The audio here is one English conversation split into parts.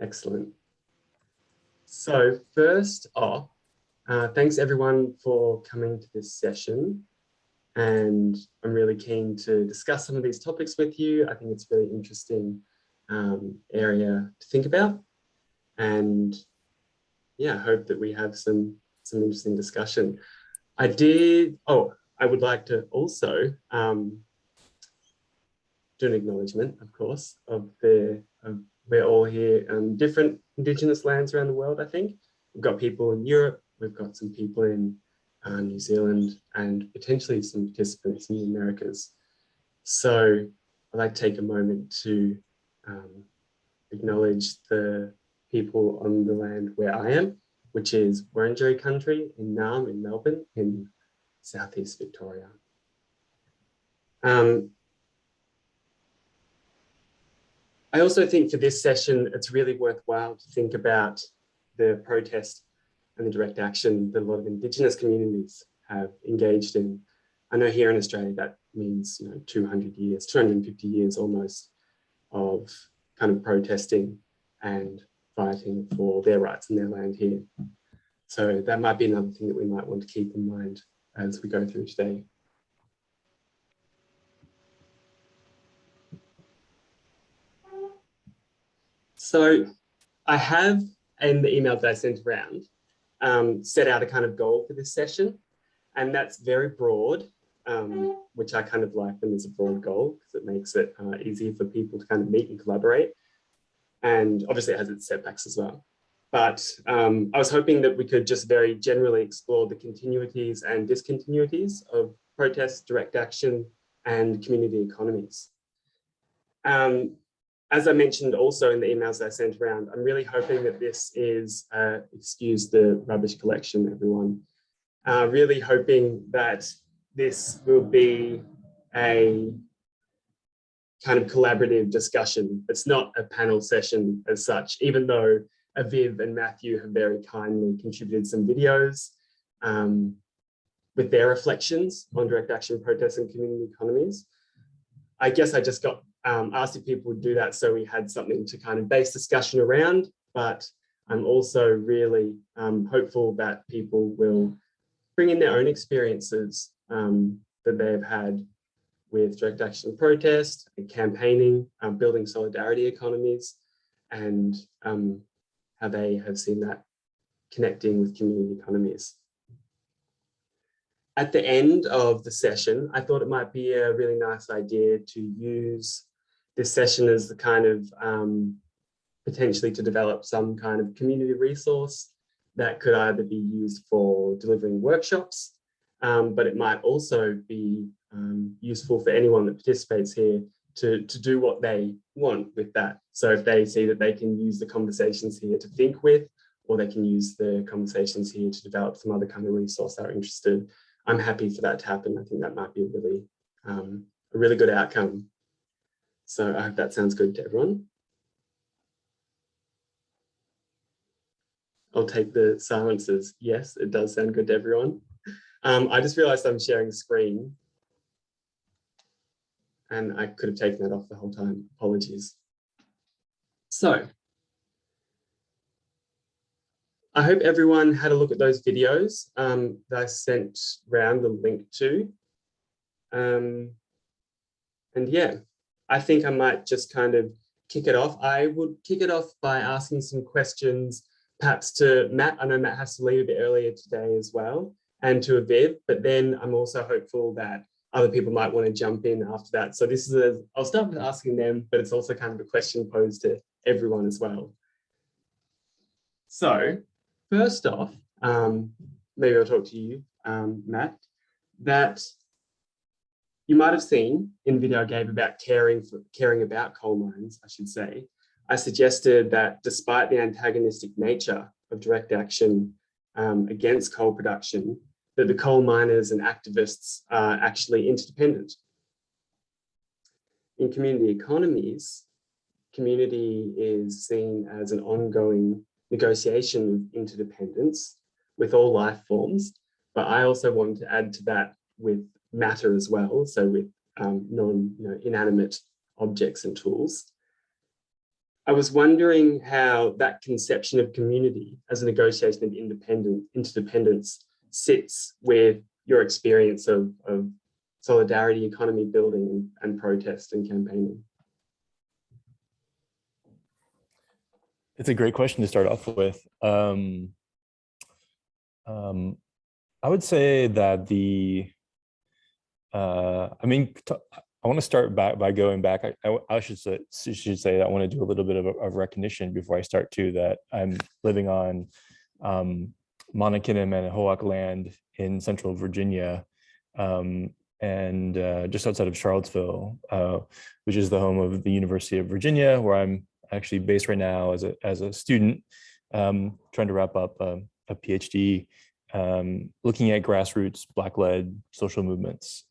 Excellent. So first off, thanks everyone for coming to this session. And I'm really keen to discuss some of these topics with you. I think it's a really interesting area to think about. And yeah, I hope that we have some interesting discussion. I would like to also do an acknowledgement, of course, of we're all here on different Indigenous lands around the world, I think. We've got people in Europe, we've got some people in New Zealand, and potentially some participants in the Americas. So I'd like to take a moment to acknowledge the people on the land where I am, which is Wurundjeri country in Narrm in Melbourne in southeast Victoria. I also think for this session, it's really worthwhile to think about the protest and the direct action that a lot of Indigenous communities have engaged in. I know here in Australia, that means 200 years, 250 years almost of kind of protesting and fighting for their rights and their land here. So that might be another thing that we might want to keep in mind as we go through today. So I have, in the email that I sent around, set out a kind of goal for this session, and that's very broad, which I kind of like them as a broad goal because it makes it easier for people to kind of meet and collaborate. And obviously it has its setbacks as well. But I was hoping that we could just very generally explore the continuities and discontinuities of protest, direct action, and community economies. As I mentioned also in the emails I sent around, I'm really hoping that this is, excuse the rubbish collection, everyone, really hoping that this will be a kind of collaborative discussion. It's not a panel session as such, even though Aviv and Matthew have very kindly contributed some videos with their reflections on direct action protests and community economies. I guess I just got asked if people would do that so we had something to kind of base discussion around, but I'm also really hopeful that people will bring in their own experiences that they've had with direct action protest and campaigning, building solidarity economies, and how they have seen that connecting with community economies. At the end of the session, I thought it might be a really nice idea to use this session as the kind of potentially to develop some kind of community resource that could either be used for delivering workshops, but it might also be useful for anyone that participates here to do what they want with that. So if they see that they can use the conversations here to think with, or they can use the conversations here to develop some other kind of resource they're interested, I'm happy for that to happen. I think that might be a really good outcome. So I hope that sounds good to everyone. I'll take the silences. Yes, it does sound good to everyone. I just realized I'm sharing screen and I could have taken that off the whole time. Apologies. So I hope everyone had a look at those videos that I sent around the link to. And yeah, I think I might just kind of kick it off. I would kick it off by asking some questions, perhaps to Matt. I know Matt has to leave a bit earlier today as well, and to Aviv, but then I'm also hopeful that other people might want to jump in after that. So this is I'll start with asking them, but it's also kind of a question posed to everyone as well. So first off, maybe I'll talk to you, Matt, that you might have seen in the video I gave about caring about coal mines, I should say. I suggested that despite the antagonistic nature of direct action against coal production, that the coal miners and activists are actually interdependent. In community economies, community is seen as an ongoing negotiation of interdependence with all life forms, but I also want to add to that with matter as well, so with inanimate objects and tools. I was wondering how that conception of community as a negotiation of interdependence sits with your experience of solidarity, economy building, and protest and campaigning. It's a great question to start off with. I would say that I want to start back by going back. I should say I want to do a little bit of recognition before I start too, that I'm living on Monacan and Hoak land in Central Virginia, and just outside of Charlottesville, which is the home of the University of Virginia, where I'm actually based right now as a student, trying to wrap up a PhD, looking at grassroots Black-led social movements.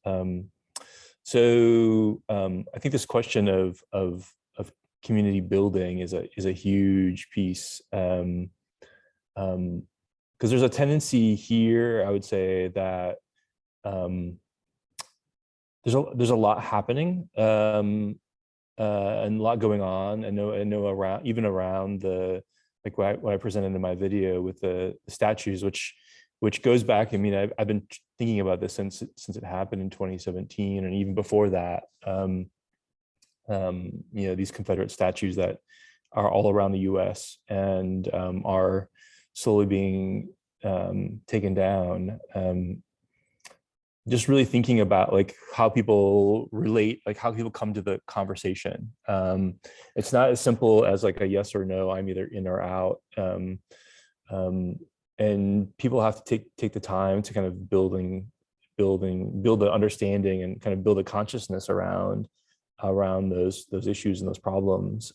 So I think this question of community building is a huge piece, because there's a tendency here, I would say, that there's a lot happening, and a lot going on. I know around the, like what I presented in my video with the statues, which goes back. I mean, I've been thinking about this since it happened in 2017, and even before that. These Confederate statues that are all around the U.S. and are slowly being taken down. Just really thinking about like how people relate, like how people come to the conversation. It's not as simple as like a yes or no, I'm either in or out. And people have to take the time to kind of build the understanding and kind of build a consciousness around those issues and those problems.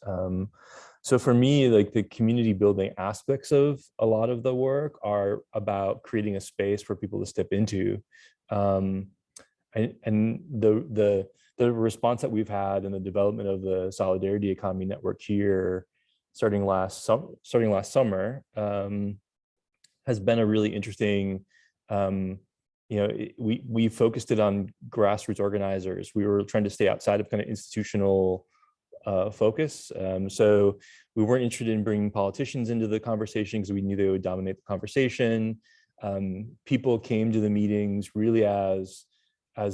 So for me, like the community building aspects of a lot of the work are about creating a space for people to step into. And the response that we've had in the development of the Solidarity Economy Network here, starting last summer, has been a really interesting. We focused it on grassroots organizers. We were trying to stay outside of kind of institutional focus. So we weren't interested in bringing politicians into the conversation because we knew they would dominate the conversation. People came to the meetings really as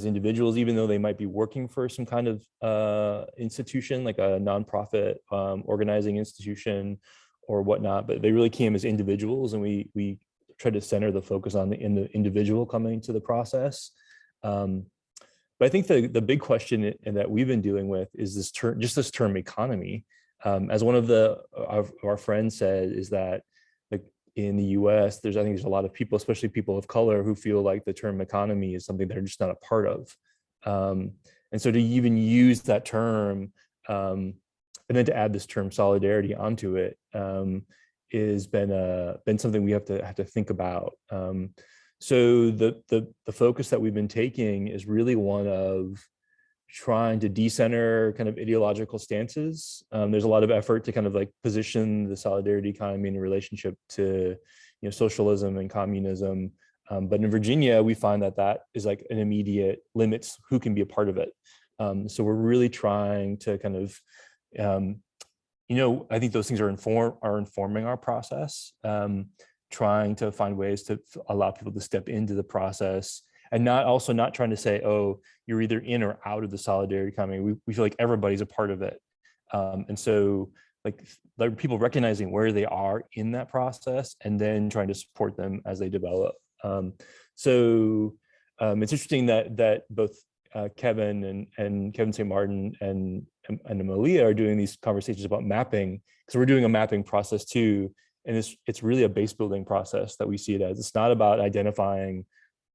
individuals, even though they might be working for some kind of institution, like a nonprofit organizing institution or whatnot, but they really came as individuals, and we tried to center the focus on the individual coming to the process. But I think the big question that we've been dealing with is this term economy. As one of our friends said, is that like in the US, I think there's a lot of people, especially people of color, who feel like the term economy is something they're just not a part of. And so to even use that term, and then to add this term solidarity onto it, is been something we have to think about. So the focus that we've been taking is really one of trying to decenter kind of ideological stances. There's a lot of effort to kind of like position the solidarity economy in relationship to, socialism and communism. But in Virginia, we find that is like an immediate limits who can be a part of it. So we're really trying to kind of, I think those things are informing our process, trying to find ways to allow people to step into the process, and not trying to say, oh, you're either in or out of the solidarity economy. We feel like everybody's a part of it. And so like people recognizing where they are in that process and then trying to support them as they develop. So it's interesting that both Kevin and Kevin St. Martin and Amelia are doing these conversations about mapping, because we're doing a mapping process too. And it's really a base building process that we see it as. It's not about identifying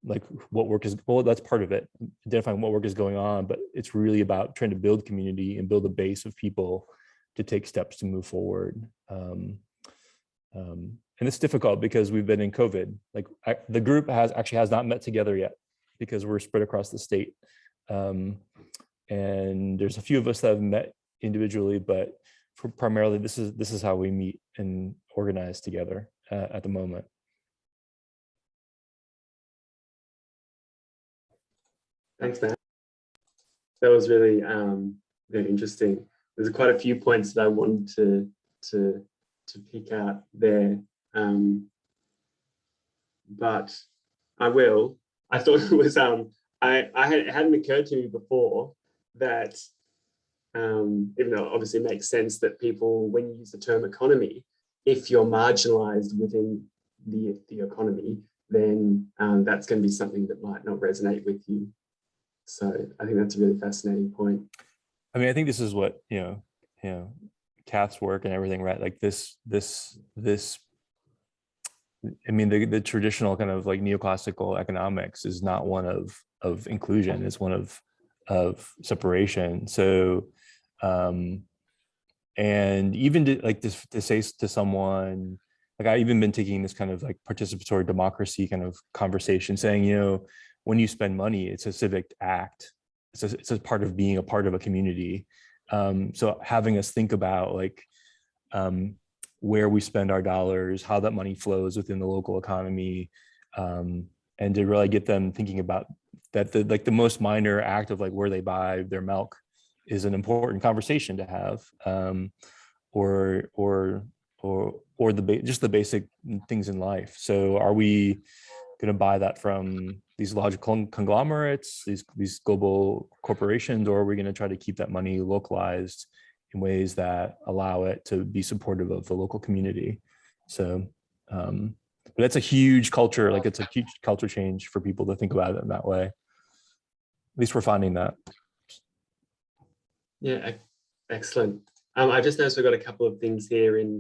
like what work is, well, that's part of it, identifying what work is going on, but it's really about trying to build community and build a base of people to take steps to move forward. And it's difficult because we've been in COVID. Like the group has not met together yet because we're spread across the state. And there's a few of us that have met individually, but primarily this is how we meet and organize together at the moment. Thanks, Matt. That was really, really interesting. there's quite a few points that I wanted to pick out there, but I will. I thought it was it hadn't occurred to me before that even though it obviously makes sense that people, when you use the term economy, if you're marginalized within the economy, then that's going to be something that might not resonate with you. So I think that's a really fascinating point. I mean, I think this is what, Kath's work and everything, right? Like this, I mean, the traditional kind of like neoclassical economics is not one of inclusion, it's one of separation. So, and even to say to someone, like I've even been taking this kind of like participatory democracy kind of conversation, saying, when you spend money, it's a civic act. It's a part of being a part of a community. So having us think about like where we spend our dollars, how that money flows within the local economy, and to really get them thinking about that the most minor act of like where they buy their milk is an important conversation to have, or just the basic things in life. So are we going to buy that from these large conglomerates, these global corporations, or are we going to try to keep that money localized in ways that allow it to be supportive of the local community? So, but that's a huge culture, like it's a huge culture change for people to think about it in that way. At least we're finding that. Yeah, excellent. I just noticed we've got a couple of things here in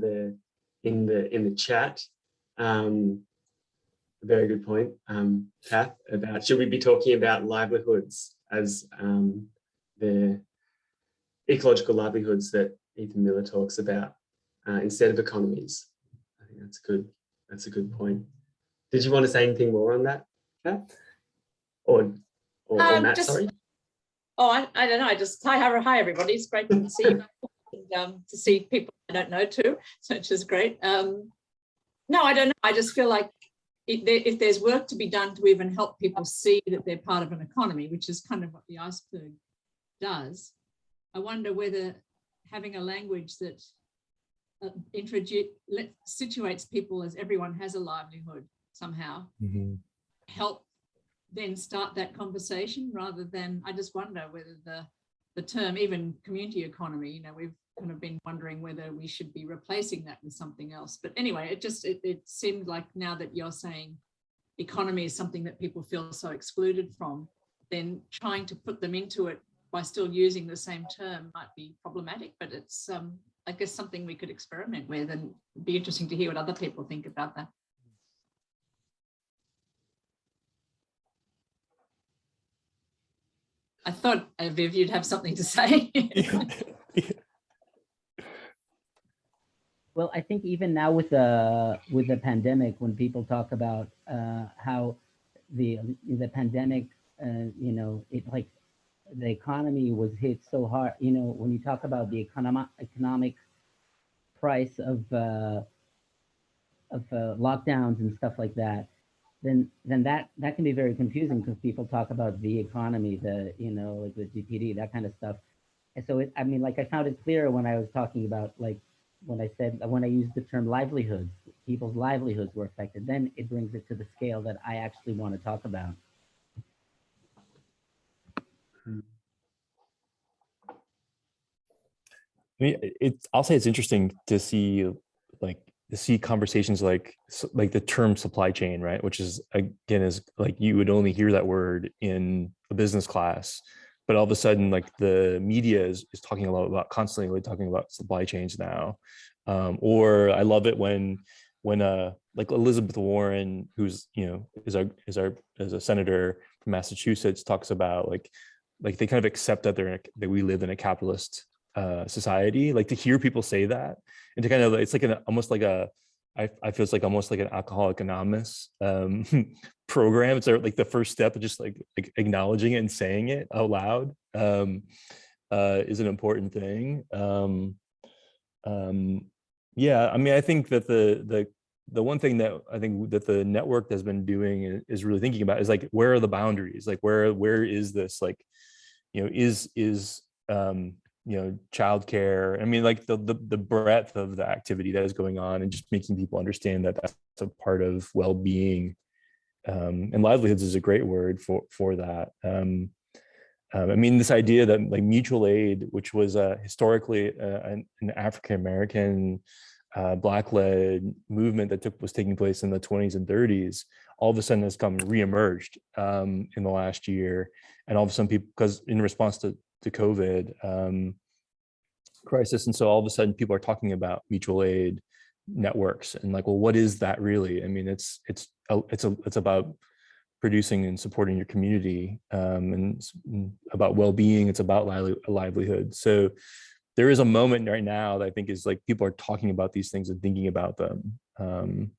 the chat. Very good point, Kath, about should we be talking about livelihoods as the ecological livelihoods that Ethan Miller talks about instead of economies? I think that's good. That's a good point. Did you want to say anything more on that, Kath? Or Matt, sorry? Oh, I don't know. Hi everybody. It's great to see you and to see people I don't know too, which is great. No, I don't know. I just feel like if there's work to be done to even help people see that they're part of an economy, which is kind of what the iceberg does, I wonder whether having a language that situates people as everyone has a livelihood somehow help then start that conversation, rather than, I just wonder whether the term even community economy, we've kind of been wondering whether we should be replacing that with something else. But anyway, it seemed like now that you're saying economy is something that people feel so excluded from, then trying to put them into it by still using the same term might be problematic, but it's I guess something we could experiment with, and it'd be interesting to hear what other people think about that. I thought, Viv, you'd have something to say. Well, I think even now with the pandemic, when people talk about how the pandemic, it like the economy was hit so hard. When you talk about the economic price of lockdowns and stuff like that, then that can be very confusing, because people talk about the economy, like the GPD, that kind of stuff. And so I found it clear when I was talking about, like, when I used the term livelihoods, people's livelihoods were affected, then it brings it to the scale that I actually want to talk about. I mean, I'll say it's interesting to see conversations like the term supply chain, right? Which is, again, is like you would only hear that word in a business class, but all of a sudden, like the media is talking a lot about, constantly talking about supply chains now. Or I love it when like Elizabeth Warren, who's is a senator from Massachusetts, talks about like they kind of accept that we live in a capitalist society. Like, to hear people say that, and to kind of, it's like almost like I feel it's like almost like an Alcoholics Anonymous program. It's like the first step of just like acknowledging it and saying it out loud is an important thing. Yeah, I mean, I think that the one thing that I think that the network has been doing is really thinking about is like, where are the boundaries? Like, where is this, like, is childcare. I mean, like the breadth of the activity that is going on, and just making people understand that that's a part of well-being. And livelihoods is a great word for that. I mean, this idea that like mutual aid, which was historically an African-American Black-led movement that was taking place in the 20s and 30s, all of a sudden has come reemerged in the last year. And all of a sudden people, because in response to COVID crisis, and so all of a sudden people are talking about mutual aid networks, and like, well, what is that really? I mean, it's about producing and supporting your community, and about well-being. It's about livelihood. So there is a moment right now that I think is like people are talking about these things and thinking about them, and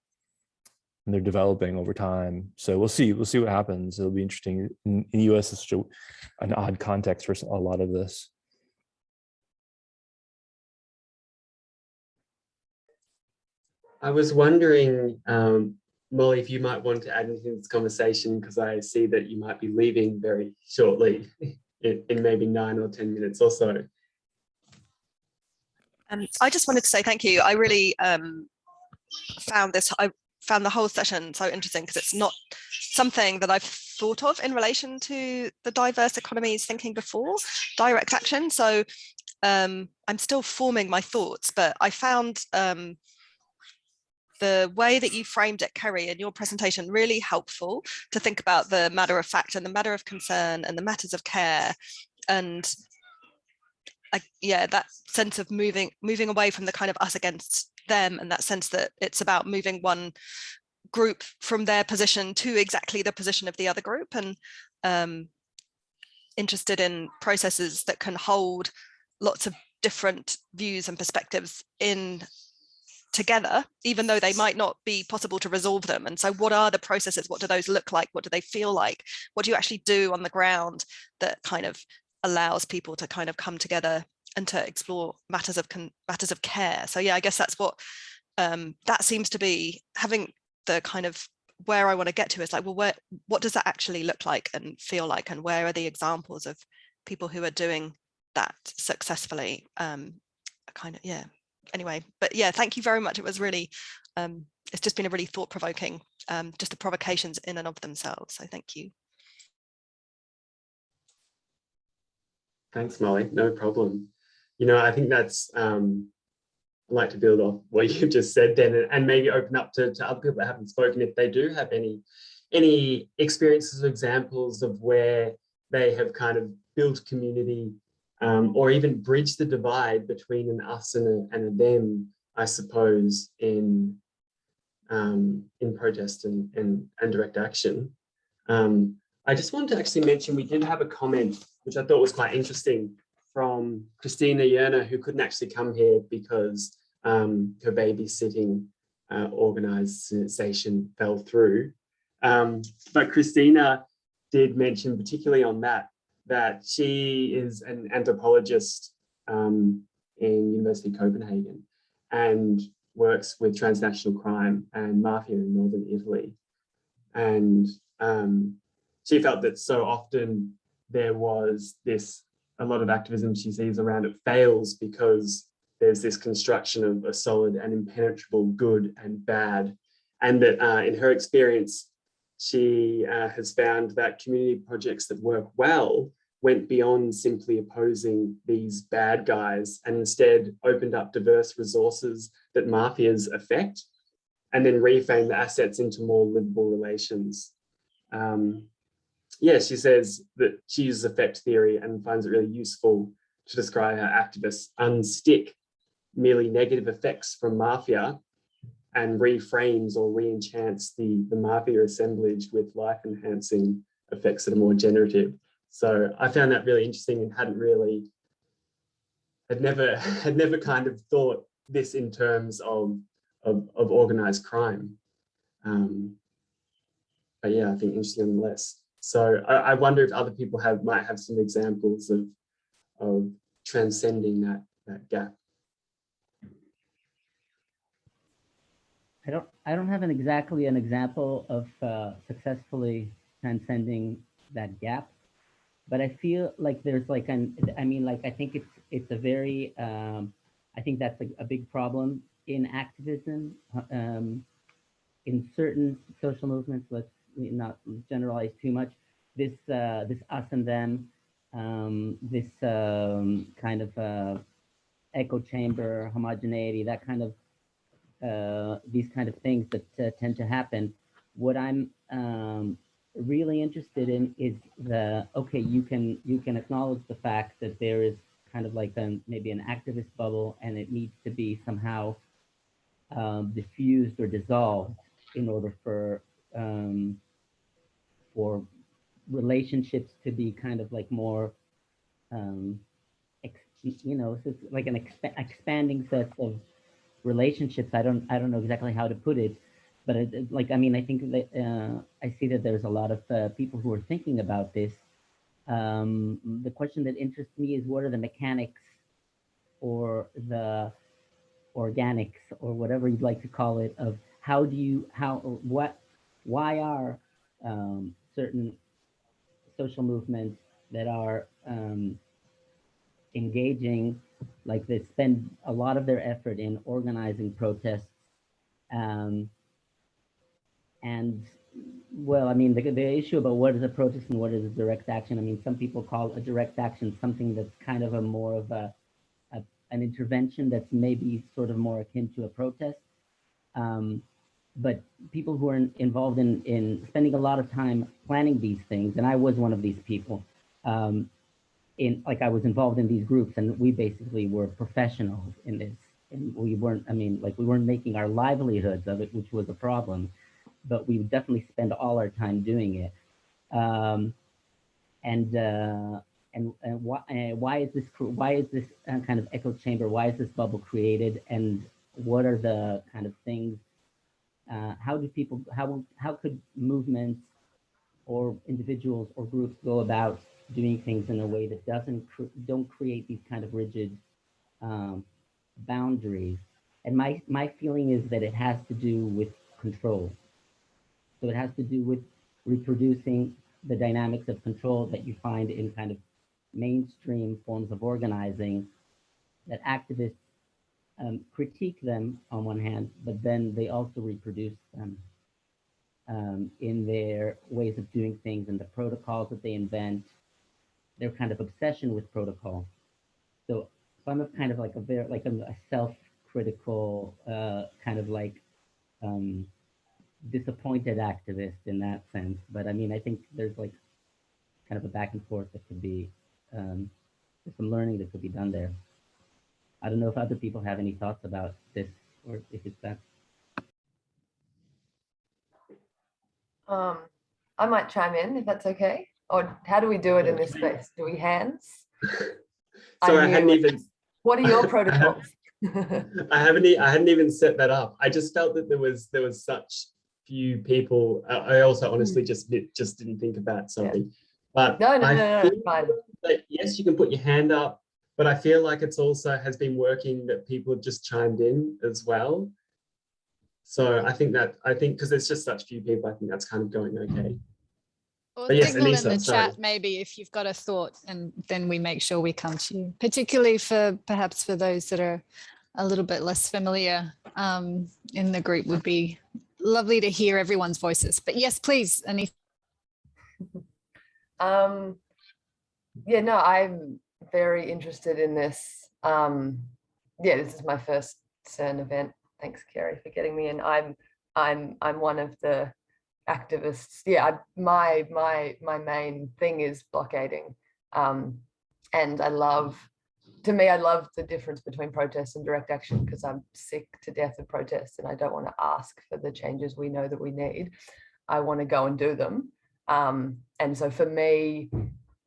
they're developing over time. So we'll see what happens. It'll be interesting. In the US, it's such an odd context for a lot of this. I was wondering, Molly, if you might want to add anything to this conversation, because I see that you might be leaving very shortly, in maybe 9 or 10 minutes or so. I just wanted to say thank you. I really found the whole session so interesting, because it's not something that I've thought of in relation to the diverse economies thinking before direct action. So I'm still forming my thoughts, but I found the way that you framed it, Kerry, in your presentation really helpful to think about the matter of fact and the matter of concern and the matters of care. And yeah, that sense of moving away from the kind of us against them, and that sense that it's about moving one group from their position to exactly the position of the other group, and interested in processes that can hold lots of different views and perspectives in together, even though they might not be possible to resolve them. And so what are the processes? What do those look like? What do they feel like? What do you actually do on the ground that kind of allows people to kind of come together and to explore matters of care? So yeah, I guess that's what that seems to be having the kind of where I want to get to is like, well, what does that actually look like and feel like, and where are the examples of people who are doing that successfully? Kind of, yeah. Anyway, but yeah, thank you very much. It was really, it's just been a really thought-provoking, just the provocations in and of themselves. So thank you. Thanks, Molly. No problem. I think that's, I'd like to build off what you just said then, and maybe open up to other people that haven't spoken, if they do have any experiences or examples of where they have kind of built community, or even bridged the divide between an us and a them, I suppose, in protest and direct action. I just wanted to actually mention, we did have a comment, which I thought was quite interesting, from Christina Yerner, who couldn't actually come here because her babysitting organization fell through. But Christina did mention, particularly on that she is an anthropologist in University of Copenhagen and works with transnational crime and mafia in northern Italy. And she felt that so often there was a lot of activism she sees around it fails because there's this construction of a solid and impenetrable good and bad. And that in her experience, she has found that community projects that work well went beyond simply opposing these bad guys, and instead opened up diverse resources that mafias affect, and then reframe the assets into more livable relations. Yeah, she says that she uses effect theory and finds it really useful to describe how activists unstick merely negative effects from mafia and reframes or re-enchants the mafia assemblage with life-enhancing effects that are more generative. So I found that really interesting, and had never kind of thought this in terms of organized crime. But yeah, I think interesting nonetheless. So I wonder if other people might have some examples of transcending that gap. I don't have exactly an example of successfully transcending that gap, but I feel like there's like I think it's a very, I think that's a big problem in activism, in certain social movements. Let's not generalize too much. This us and them, this kind of echo chamber, homogeneity, that kind of these kind of things that tend to happen. What I'm really interested in is okay, you can acknowledge the fact that there is kind of like maybe an activist bubble, and it needs to be somehow diffused or dissolved in order for relationships to be kind of like more, you know, so it's like an expanding set of relationships. I don't know exactly how to put it, but like, I mean, I think that I see that there's a lot of people who are thinking about this. The question that interests me is, what are the mechanics or the organics or whatever you'd like to call it of why are certain social movements that are engaging, like they spend a lot of their effort in organizing protests, and well, I mean, the issue about what is a protest and what is a direct action, I mean, some people call a direct action something that's kind of a more of an intervention that's maybe sort of more akin to a protest. But people who are involved in spending a lot of time planning these things, and I was one of these people, I was involved in these groups, and we basically were professionals in this. And we weren't, I mean, like, we weren't making our livelihoods of it, which was a problem, but we would definitely spend all our time doing it. And why is this kind of echo chamber? Why is this bubble created? And what are the kind of things? How could movements or individuals or groups go about doing things in a way that don't create these kind of rigid boundaries? And my feeling is that it has to do with control. So it has to do with reproducing the dynamics of control that you find in kind of mainstream forms of organizing, that activists critique them on one hand, but then they also reproduce them in their ways of doing things and the protocols that they invent, their kind of obsession with protocol. So I'm a kind of like a self-critical kind of like disappointed activist in that sense. But I mean, I think there's like kind of a back and forth that could be, there's some learning that could be done there. I don't know if other people have any thoughts about this, or if it's that. I might chime in if that's okay. Or how do we do it in this space? Do we hands? So I hadn't even. What are your protocols? I hadn't even set that up. I just felt that there was such few people. I also honestly just didn't think about sorry. Yeah. But no, fine. Yes, you can put your hand up, but I feel like it's also has been working that people have just chimed in as well. So I think because there's just such few people, I think that's kind of going okay. Or but yes, signal Anissa, in the chat maybe if you've got a thought, and then we make sure we come to you, particularly perhaps for those that are a little bit less familiar in the group. Would be lovely to hear everyone's voices. But yes, please, Anissa. Yeah, no, I'm very interested in this. Yeah, this is my first CERN event. Thanks, Kerry, for getting me in. I'm one of the activists. Yeah, my main thing is blockading, and I love the difference between protest and direct action, because I'm sick to death of protests, and I don't want to ask for the changes we know that we need. I want to go and do them. And so for me,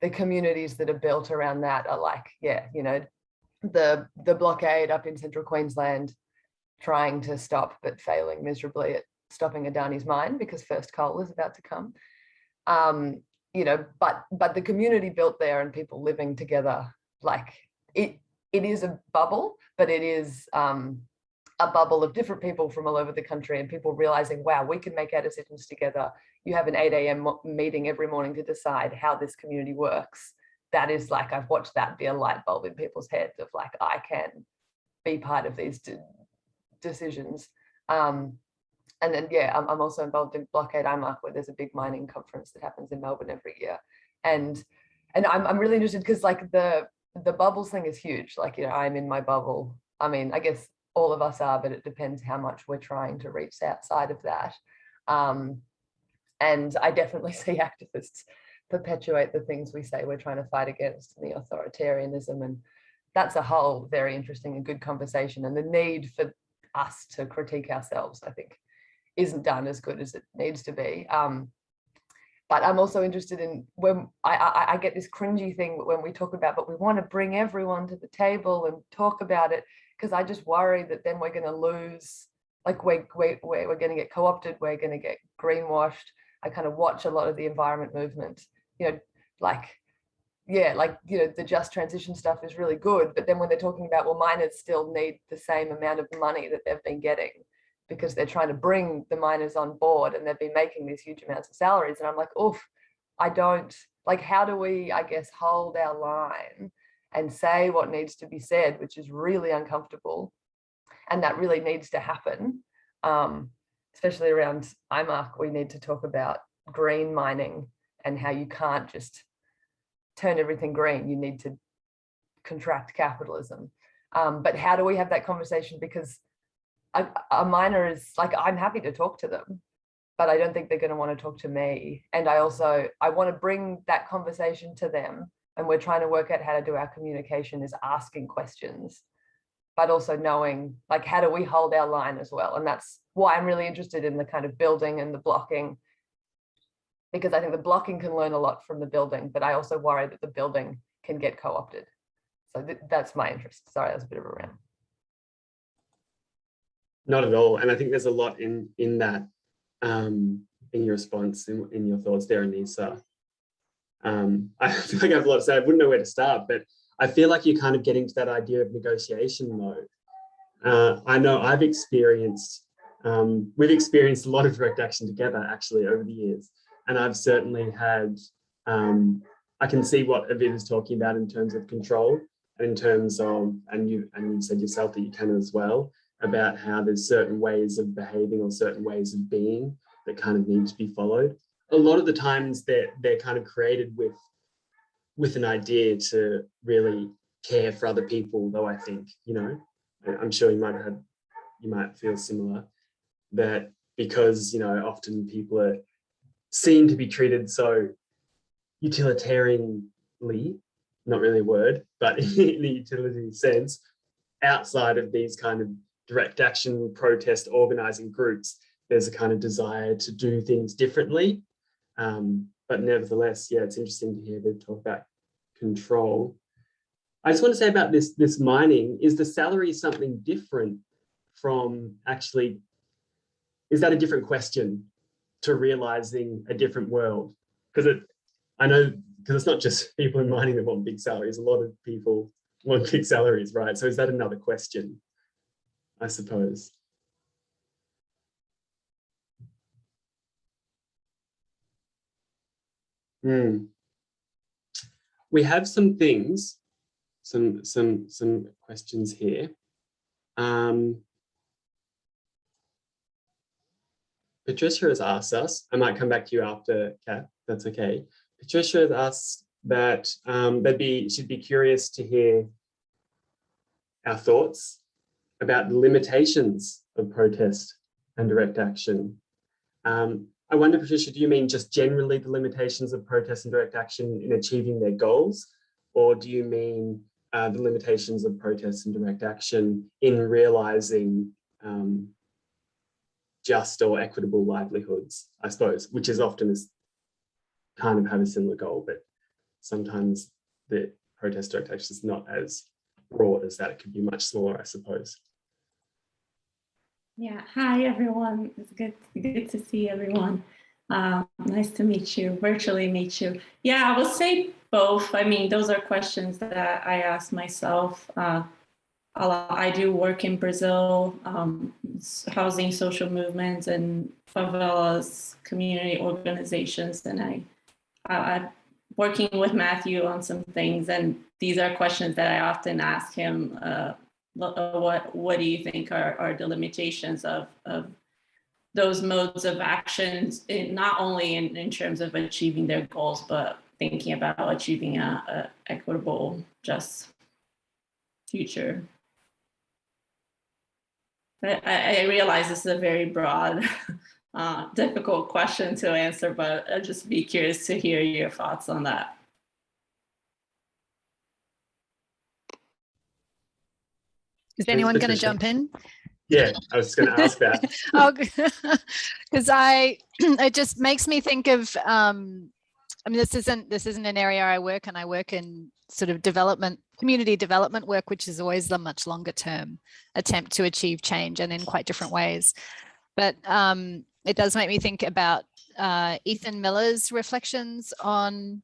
the communities that are built around that are like, yeah, you know, the blockade up in central Queensland, trying to stop but failing miserably at stopping Adani's mine because first coal is about to come. You know, but the community built there and people living together, like it is a bubble, but it is a bubble of different people from all over the country, and people realizing, wow, we can make our decisions together. You have an 8 a.m. meeting every morning to decide how this community works. that is like, I've watched that be a light bulb in people's heads of like, I can be part of these decisions. And then, yeah, I'm also involved in Blockade IMARC, where there's a big mining conference that happens in Melbourne every year. And I'm really interested because like the bubbles thing is huge. Like, you know, I'm in my bubble. I mean, I guess all of us are, but it depends how much we're trying to reach outside of that. And I definitely see activists perpetuate the things we say we're trying to fight against, the authoritarianism. And that's a whole very interesting and good conversation. And the need for us to critique ourselves, I think, isn't done as good as it needs to be. But I'm also interested in when I get this cringy thing when we talk about, but we want to bring everyone to the table and talk about it, because I just worry that then we're going to lose, like we're going to get co-opted, we're going to get greenwashed. I kind of watch a lot of the environment movement, you know, like, yeah, like, you know, the just transition stuff is really good. But then when they're talking about, well, miners still need the same amount of money that they've been getting, because they're trying to bring the miners on board and they've been making these huge amounts of salaries. And I'm like, oof, I don't, like, how do we, I guess, hold our line and say what needs to be said, which is really uncomfortable. And that really needs to happen, especially around IMARC. We need to talk about green mining and how you can't just turn everything green. You need to contract capitalism. But how do we have that conversation? Because a miner is like, I'm happy to talk to them, but I don't think they're going to want to talk to me. And I want to bring that conversation to them. And we're trying to work out how to do our communication is asking questions, but also knowing, like, how do we hold our line as well? And that's why I'm really interested in the kind of building and the blocking, because I think the blocking can learn a lot from the building, but I also worry that the building can get co-opted. So that's my interest. Sorry, that was a bit of a rant. Not at all. And I think there's a lot in that, in your response, in your thoughts there, Anissa. I feel like I have a lot to say. I wouldn't know where to start, but I feel like you're kind of getting to that idea of negotiation mode. I know we've experienced a lot of direct action together actually over the years. And I've certainly had, I can see what Aviv is talking about in terms of control, and in terms of, and you said yourself that you can as well, about how there's certain ways of behaving or certain ways of being that kind of need to be followed. A lot of the times they're kind of created with an idea to really care for other people, though I think, you know, I'm sure you might feel similar, that because, you know, often people are seen to be treated so utilitarianly, not really a word, but in the utility sense, outside of these kind of direct action, protest, organizing groups, there's a kind of desire to do things differently. But nevertheless, yeah, it's interesting to hear them talk about control. I just want to say about this mining, is the salary something different from actually, is that a different question to realizing a different world? Because I know, because it's not just people in mining that want big salaries, a lot of people want big salaries, right? So is that another question, I suppose? We have some things, some questions here. Patricia has asked us, I might come back to you after, Kat, that's okay. Patricia has asked that she'd be curious to hear our thoughts about the limitations of protest and direct action. I wonder, Patricia, do you mean just generally the limitations of protest and direct action in achieving their goals? Or do you mean the limitations of protest and direct action in realizing just or equitable livelihoods, I suppose, which is often kind of have a similar goal, but sometimes the protest direct action is not as broad as that. It could be much smaller, I suppose. Yeah, hi everyone. It's good to see everyone. Nice to meet you, virtually meet you. Yeah, I would say both. I mean, those are questions that I ask myself. I do work in Brazil, housing social movements and favelas, community organizations, and I working with Matthew on some things, and these are questions that I often ask him. What do you think are the limitations of those modes of actions, not only in terms of achieving their goals, but thinking about achieving a equitable, just future? I realize this is a very broad, difficult question to answer, but I'd just be curious to hear your thoughts on that. Is anyone going to jump in? Yeah, I was going to ask that. Oh, because it just makes me think of, I mean, this isn't an area I work in. I work in sort of community development work, which is always the much longer term attempt to achieve change, and in quite different ways. But it does make me think about Ethan Miller's reflections on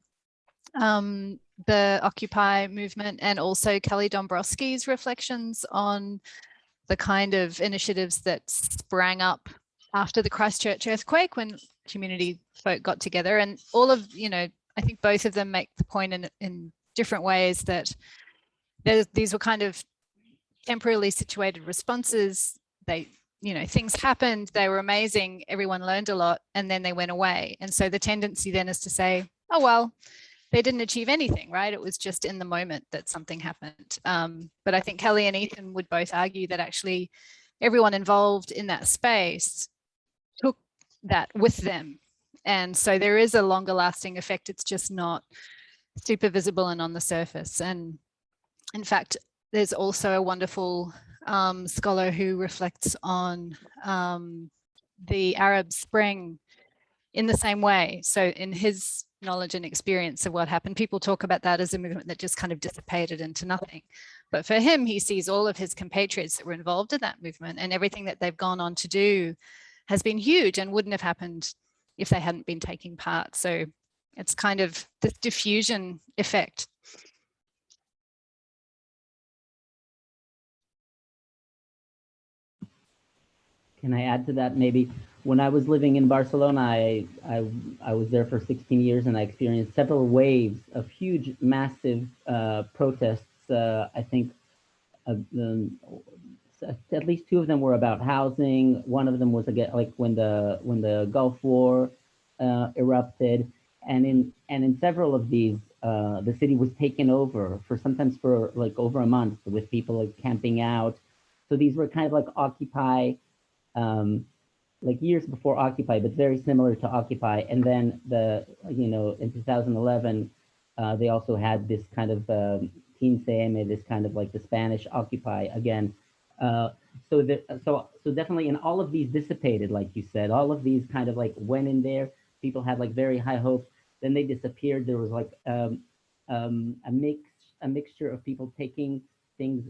the Occupy movement, and also Kelly Dombrowski's reflections on the kind of initiatives that sprang up after the Christchurch earthquake, when community folk got together. And all of, I think both of them make the point in different ways that these were kind of temporarily situated responses. Things happened, they were amazing, everyone learned a lot, and then they went away. And so the tendency then is to say, oh, well, they didn't achieve anything, right? It was just in the moment that something happened. But I think Kelly and Ethan would both argue that actually everyone involved in that space took that with them. And so there is a longer lasting effect. It's just not super visible and on the surface. And in fact, there's also a wonderful scholar who reflects on the Arab Spring in the same way. So in his knowledge and experience of what happened, people talk about that as a movement that just kind of dissipated into nothing. But for him, he sees all of his compatriots that were involved in that movement, and everything that they've gone on to do has been huge and wouldn't have happened if they hadn't been taking part. So it's kind of this diffusion effect. Can I add to that? Maybe when I was living in Barcelona, I was there for 16 years, and I experienced several waves of huge, massive protests. I think at least two of them were about housing. One of them was like when the Gulf War erupted, and in several of these, the city was taken over sometimes for like over a month, with people like camping out. So these were kind of like Occupy. Like years before Occupy, but very similar to Occupy. And then in 2011, they also had this kind of CERN, this kind of like the Spanish Occupy again. So definitely, and all of these dissipated, like you said, all of these kind of like went in there. People had like very high hopes, then they disappeared. There was like a mixture of people taking things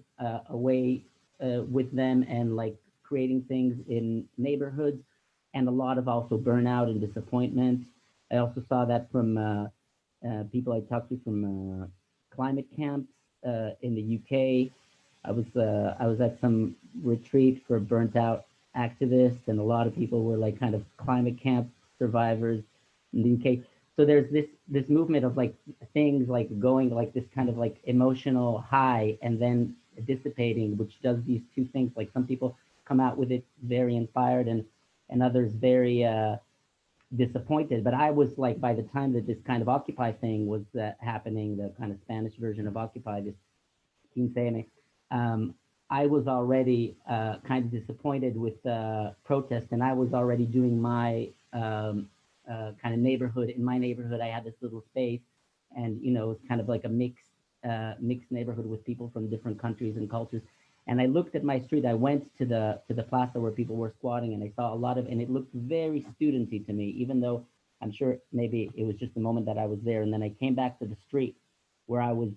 away with them, and like creating things in neighborhoods, and a lot of also burnout and disappointment. I also saw that from people I talked to from climate camps in the UK. I was at some retreat for burnt out activists, and a lot of people were like kind of climate camp survivors in the UK. So there's this movement of like things like going like this kind of like emotional high and then dissipating, which does these two things. Like some people come out with it very inspired, and others very disappointed. But I was like, by the time that this kind of Occupy thing was happening, the kind of Spanish version of Occupy, this CERN, I was already kind of disappointed with the protest, and I was already doing my kind of neighborhood. In my neighborhood, I had this little space, and it's kind of like a mixed neighborhood with people from different countries and cultures. And I looked at my street. I went to the plaza where people were squatting, and I saw a lot of, and it looked very studenty to me, even though I'm sure maybe it was just the moment that I was there. And then I came back to the street where I was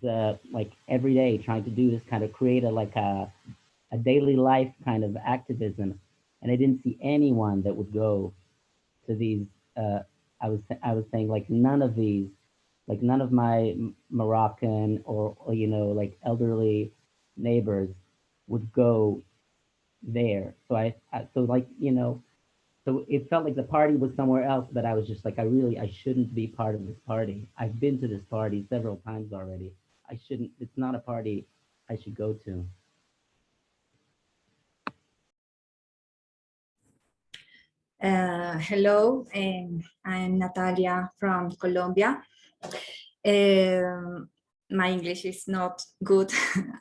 like every day trying to do this kind of create a daily life kind of activism, and I didn't see anyone that would go to these. I was saying like none of these, like none of my Moroccan or like elderly neighbors would go there. So So it felt like the party was somewhere else, but I was just like, I shouldn't be part of this party. I've been to this party several times already. It's not a party I should go to. Hello, I'm Natalia from Colombia. My English is not good,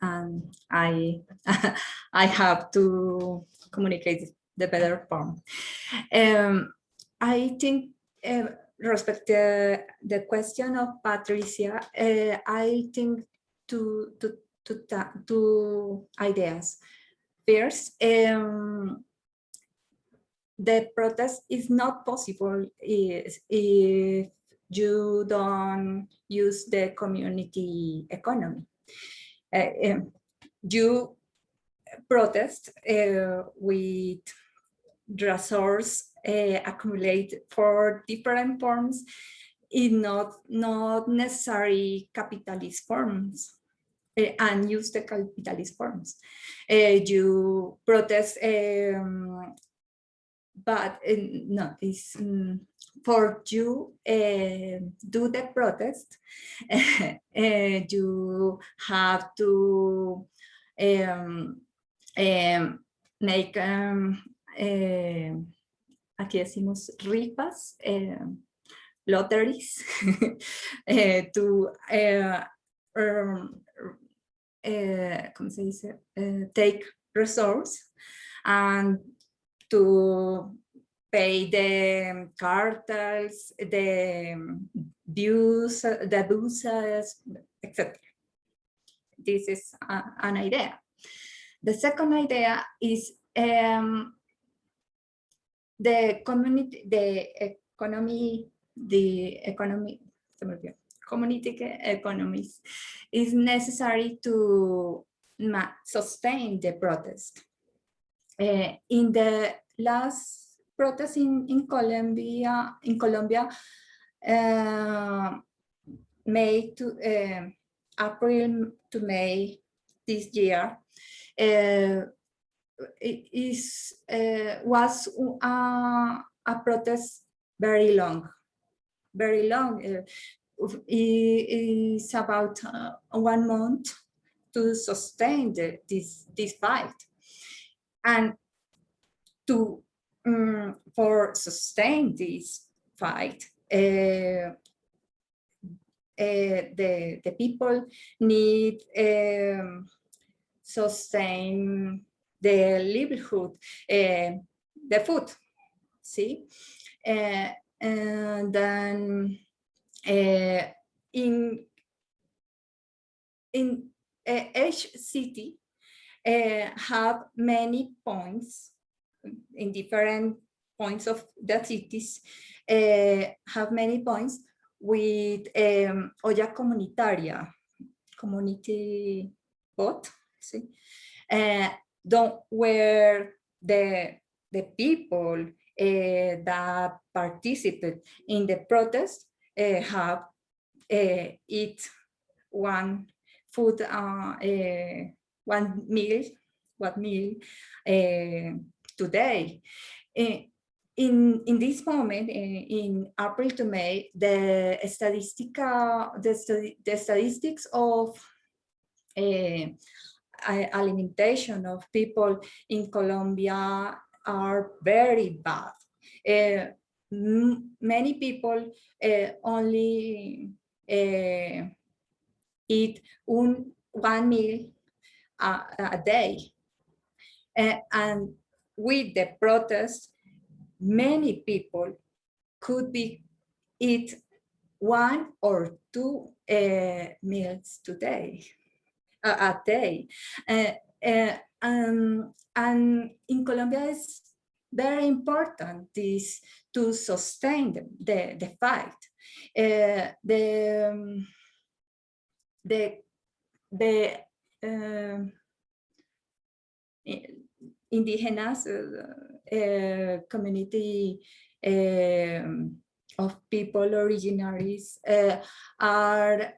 and I I have to communicate the better form. I think respect the question of Patricia, I think two ideas. First, the protest is not possible if you don't use the community economy. You protest with resource accumulate for different forms in not necessary capitalist forms, and use the capitalist forms. You protest but no, it's for you do the protest, you have to make aquí decimos rifas, lotteries, to ¿cómo se dice? Take resource and to pay the cartels, the buses, etc. This is an idea. The second idea is the community economies is necessary to sustain the protest. In the last protest in Colombia, May to April to May this year, it was a protest very long. It's about 1 month to sustain this fight. And to for sustain this fight, the people need sustain the livelihood, the food. See, and then in each city have many points in different points of the cities, have many points with olla comunitaria, community pot, see? Where the people that participate in the protest have eat one food, one meal today. In this moment, in April to May, the statistics of alimentation of people in Colombia are very bad. Many people only eat one meal a day. And with the protest, many people could eat 1 or 2 meals today, a day. And in Colombia, it's very important this to sustain the fight. The indigenous community of people originaries are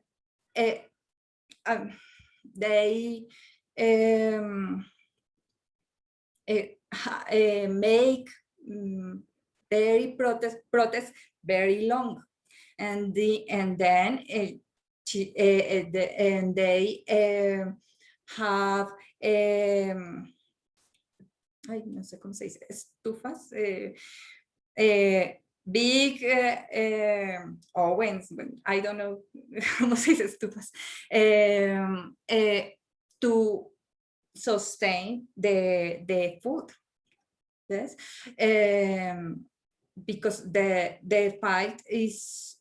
they make very protest very long, and they have ay, no sé cómo se dice, estufas, big ovens, I don't know cómo se dice estufas, to sustain the food. Yes, because the fight is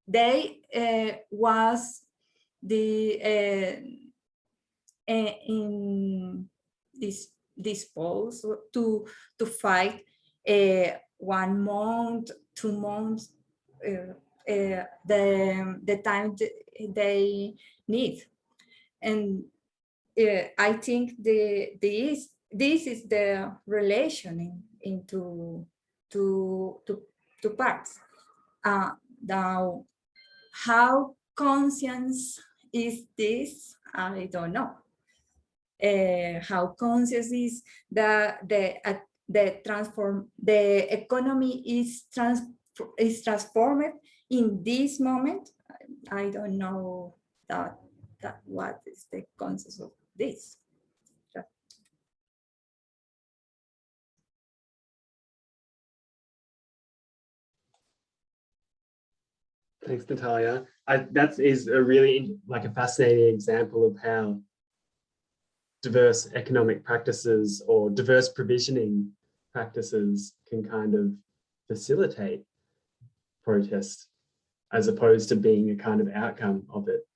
they was the in this polls to fight 1 month, 2 months, the time they need, and I think this is the relation into two parts. Now, how conscious is this? I don't know. How conscious is the economy is transformed in this moment? I don't know that what is the conscious of this. Thanks, Natalia. That is a really a fascinating example of how diverse economic practices or diverse provisioning practices can kind of facilitate protest as opposed to being a kind of outcome of it,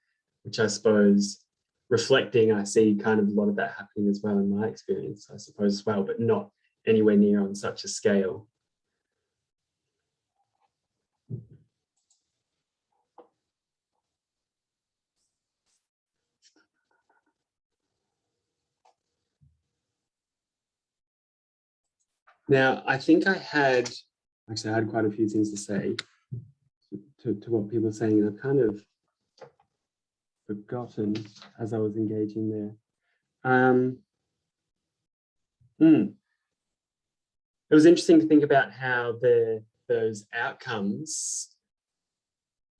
which I suppose reflecting, I see kind of a lot of that happening as well in my experience, I suppose as well, but not anywhere near on such a scale. Now, I think I had quite a few things to say to what people are saying, and I've kind of forgotten as I was engaging there. It was interesting to think about how those outcomes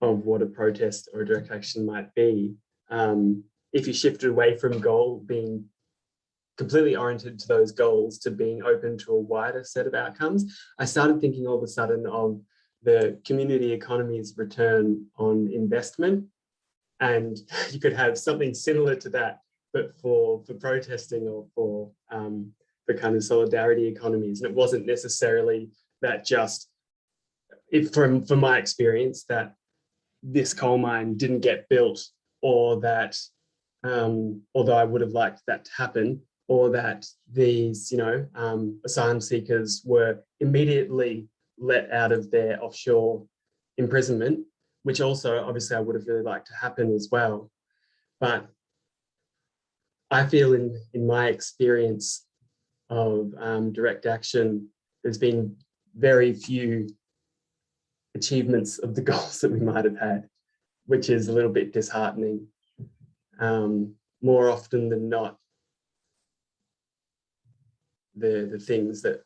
of what a protest or a direct action might be, if you shifted away from being completely oriented to those goals to being open to a wider set of outcomes, I started thinking all of a sudden of the community economy's return on investment. And you could have something similar to that, but for protesting or for kind of solidarity economies. And it wasn't necessarily that just, from my experience, that this coal mine didn't get built, or that, although I would have liked that to happen, or that these, asylum seekers were immediately let out of their offshore imprisonment, which also obviously I would have really liked to happen as well. But I feel in my experience of direct action, there's been very few achievements of the goals that we might have had, which is a little bit disheartening. More often than not, the things that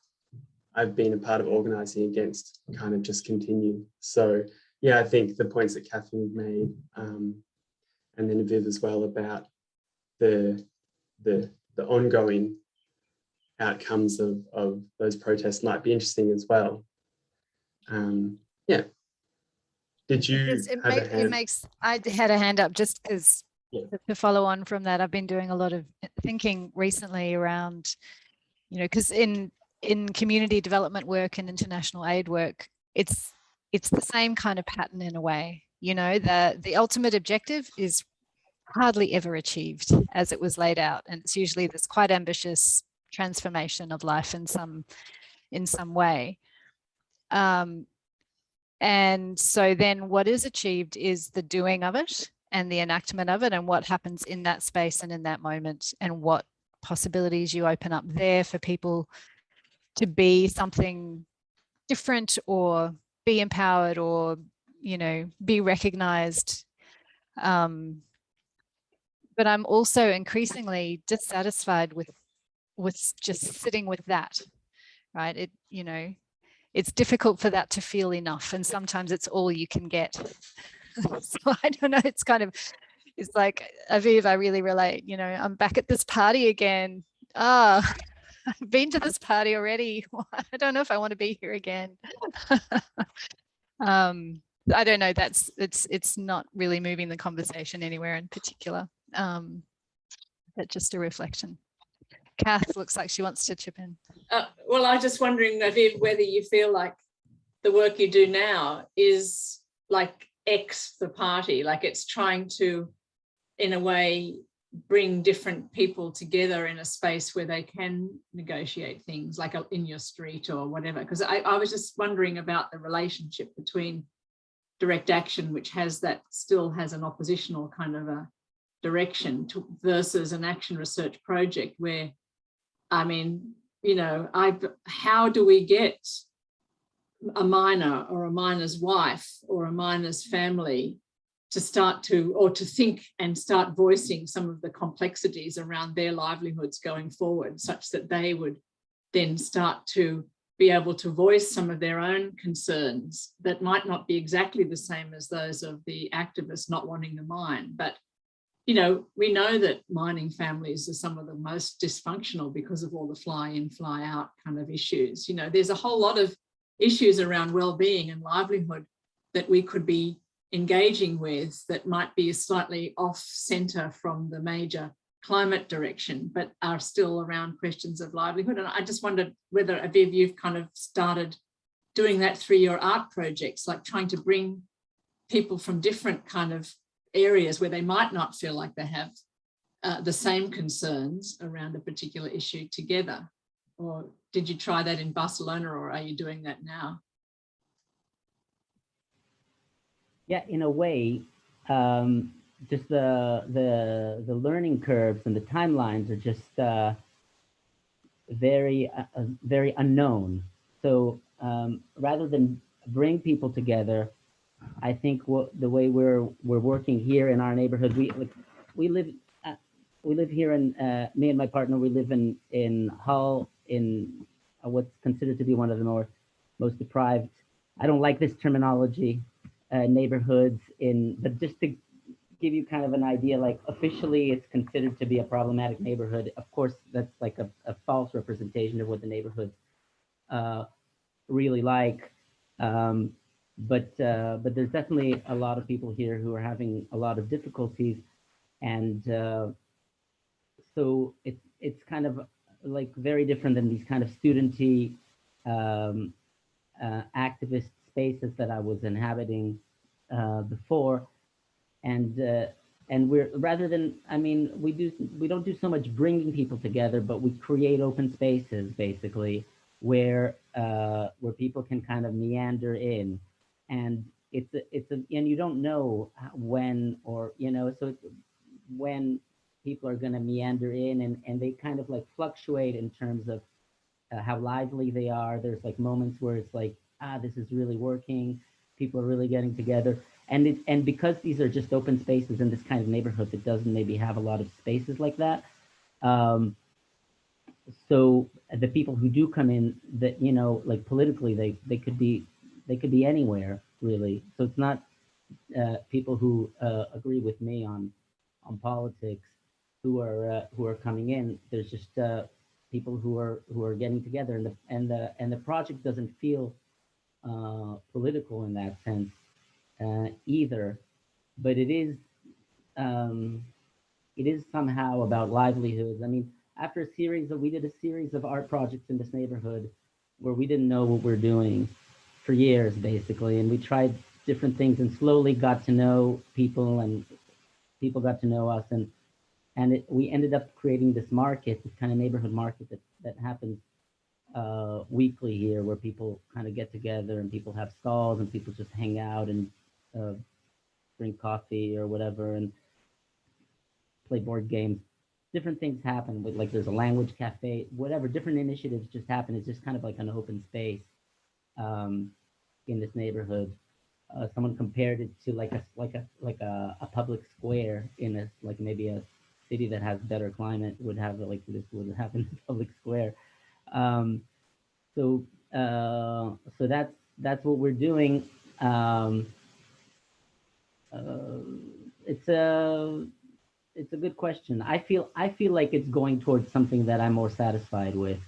I've been a part of organising against kind of just continue. So yeah, I think the points that Catherine made, and then Viv as well, about the ongoing outcomes of those protests might be interesting as well. Yeah. Did you have a hand? I had a hand up just because Yeah. to follow on from that, I've been doing a lot of thinking recently around, because in community development work and international aid work, it's the same kind of pattern in a way. The ultimate objective is hardly ever achieved as it was laid out, and it's usually this quite ambitious transformation of life in some way. And so then what is achieved is the doing of it and the enactment of it, and what happens in that space and in that moment, and what possibilities you open up there for people to be something different, or be empowered, or be recognized. But I'm also increasingly dissatisfied with just sitting with that, right? it's difficult for that to feel enough. And sometimes it's all you can get. So I don't know, it's kind of, it's like, Aviv, I really relate, you know, I'm back at this party again. Ah, I've been to this party already. I don't know if I want to be here again. I don't know, it's not really moving the conversation anywhere in particular. But just a reflection. Kath looks like she wants to chip in. Well, I was just wondering, Aviv, whether you feel like the work you do now is like X the party, like it's trying to, in a way, bring different people together in a space where they can negotiate things, like in your street or whatever. Because I was just wondering about the relationship between direct action, which has that, still has an oppositional kind of a direction, versus an action research project where, I mean, you know, how do we get a miner or a miner's wife or a miner's family to start to, or to think and start voicing some of the complexities around their livelihoods going forward, such that they would then start to be able to voice some of their own concerns that might not be exactly the same as those of the activists not wanting to mine. But, you know, we know that mining families are some of the most dysfunctional because of all the fly in, fly out kind of issues. You know, there's a whole lot of issues around well-being and livelihood that we could be engaging with that might be slightly off center from the major climate direction, but are still around questions of livelihood. And I just wondered whether, Aviv, you've kind of started doing that through your art projects, like trying to bring people from different kind of areas where they might not feel like they have the same concerns around a particular issue together. Or did you try that in Barcelona, or are you doing that now? Yeah, in a way, just the learning curves and the timelines are just very unknown. So rather than bring people together, I think the way we're working here in our neighborhood, we live here in me and my partner, we live in Hull, in what's considered to be one of the most deprived, I don't like this terminology, neighborhoods but just to give you kind of an idea, like officially it's considered to be a problematic neighborhood. Of course, that's like a false representation of what the neighborhoods really like. But there's definitely a lot of people here who are having a lot of difficulties. And so it's kind of like very different than these kind of studenty activist spaces that I was inhabiting before. And we're, rather than, I mean, we don't do so much bringing people together, but we create open spaces basically where people can kind of meander in, and and you don't know when, or you know, so when people are going to meander in, and they kind of like fluctuate in terms of how lively they are. There's like moments where it's like, this is really working, people are really getting together. And because these are just open spaces in this kind of neighborhood that doesn't maybe have a lot of spaces like that, so the people who do come in, that, you know, like politically, they could be anywhere really. So it's not people who agree with me on politics who are coming in. There's just people who are getting together, and the project doesn't feel political in that sense. Either, but it is somehow about livelihoods. I mean, after we did a series of art projects in this neighborhood where we didn't know what we're doing for years, basically, and we tried different things and slowly got to know people, and people got to know us, and we ended up creating this market, this kind of neighborhood market that happens weekly here, where people kind of get together and people have stalls and people just hang out and drink coffee or whatever and play board games. Different things happen with, like, there's a language cafe, whatever, different initiatives just happen. It's just kind of like an open space in this neighborhood. Someone compared it to like a public square in a, like, maybe a city that has better climate would have, like, this would happen in a public square. So so that's what we're doing. It's a good question. I feel like it's going towards something that I'm more satisfied with,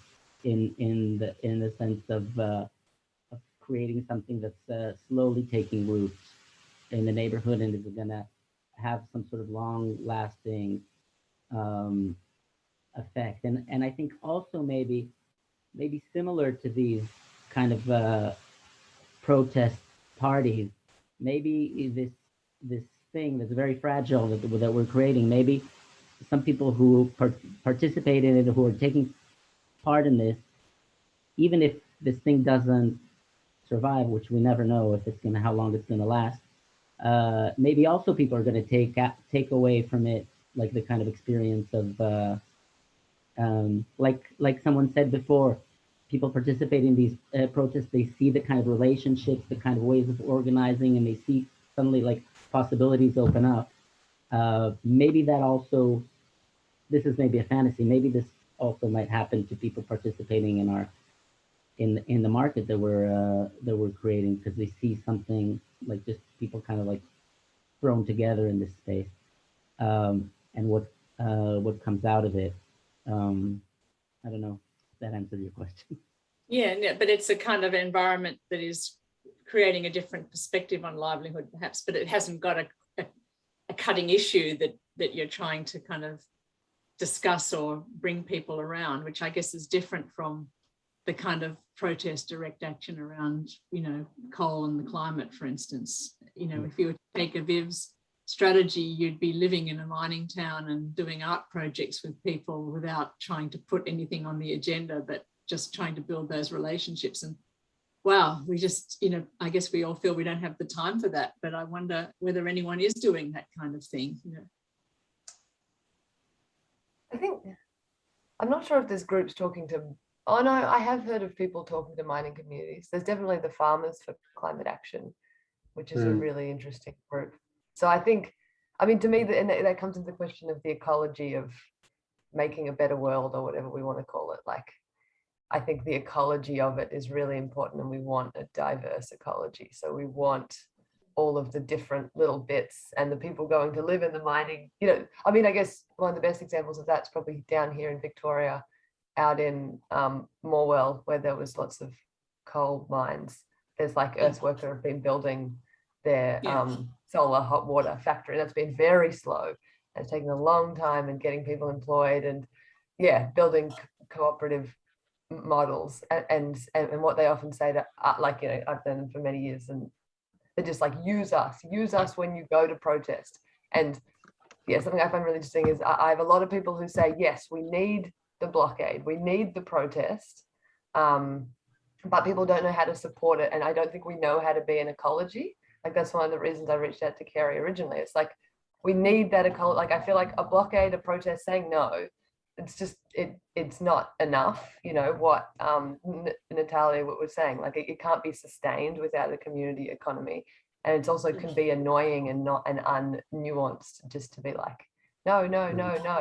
in the sense of creating something that's slowly taking roots in the neighborhood and is gonna have some sort of long-lasting effect. And I think also maybe similar to these kind of protest parties, maybe this thing that's very fragile that we're creating, maybe some people who participate in it, who are taking part in this, even if this thing doesn't survive, which we never know if it's how long it's gonna last, maybe also people are gonna take away from it, like the kind of experience of like someone said before, people participate in these protests, they see the kind of relationships, the kind of ways of organizing, and they see suddenly like possibilities open up. Maybe that also, this is maybe a fantasy, maybe this also might happen to people participating in our in the market that we're creating, because they see something like just people kind of like thrown together in this space, and what comes out of it. I don't know if that answered your question. Yeah, but it's a kind of environment that is creating a different perspective on livelihood, perhaps, but it hasn't got a cutting issue that you're trying to kind of discuss or bring people around, which I guess is different from the kind of protest direct action around, coal and the climate, for instance. If you were to take a Viv's strategy, you'd be living in a mining town and doing art projects with people without trying to put anything on the agenda, but just trying to build those relationships. And wow, we just, I guess we all feel we don't have the time for that, but I wonder whether anyone is doing that kind of thing. I think, I'm not sure if there's groups talking to, oh no, I have heard of people talking to mining communities. There's definitely the Farmers for Climate Action, which is a really interesting group. So I think, to me, that comes into the question of the ecology of making a better world, or whatever we want to call it. Like, I think the ecology of it is really important, and we want a diverse ecology. So we want all of the different little bits, and the people going to live in the mining, I guess one of the best examples of that's probably down here in Victoria, out in Morwell, where there was lots of coal mines. There's like earthworks that have been building their solar hot water factory. That's been very slow. It's taken a long time, and getting people employed, and building cooperative models, and what they often say to, I've done them for many years, and they're just like, use us when you go to protest. And something I find really interesting is I have a lot of people who say, yes, we need the blockade, we need the protest, but people don't know how to support it, and I don't think we know how to be an ecology. Like, that's one of the reasons I reached out to Kerry originally. It's like, we need that ecology. Like, I feel like a blockade, a protest saying no, it's just, it's not enough. What Natalia was saying, like, it can't be sustained without a community economy. And it's also can be annoying and not an unnuanced, just to be like, no,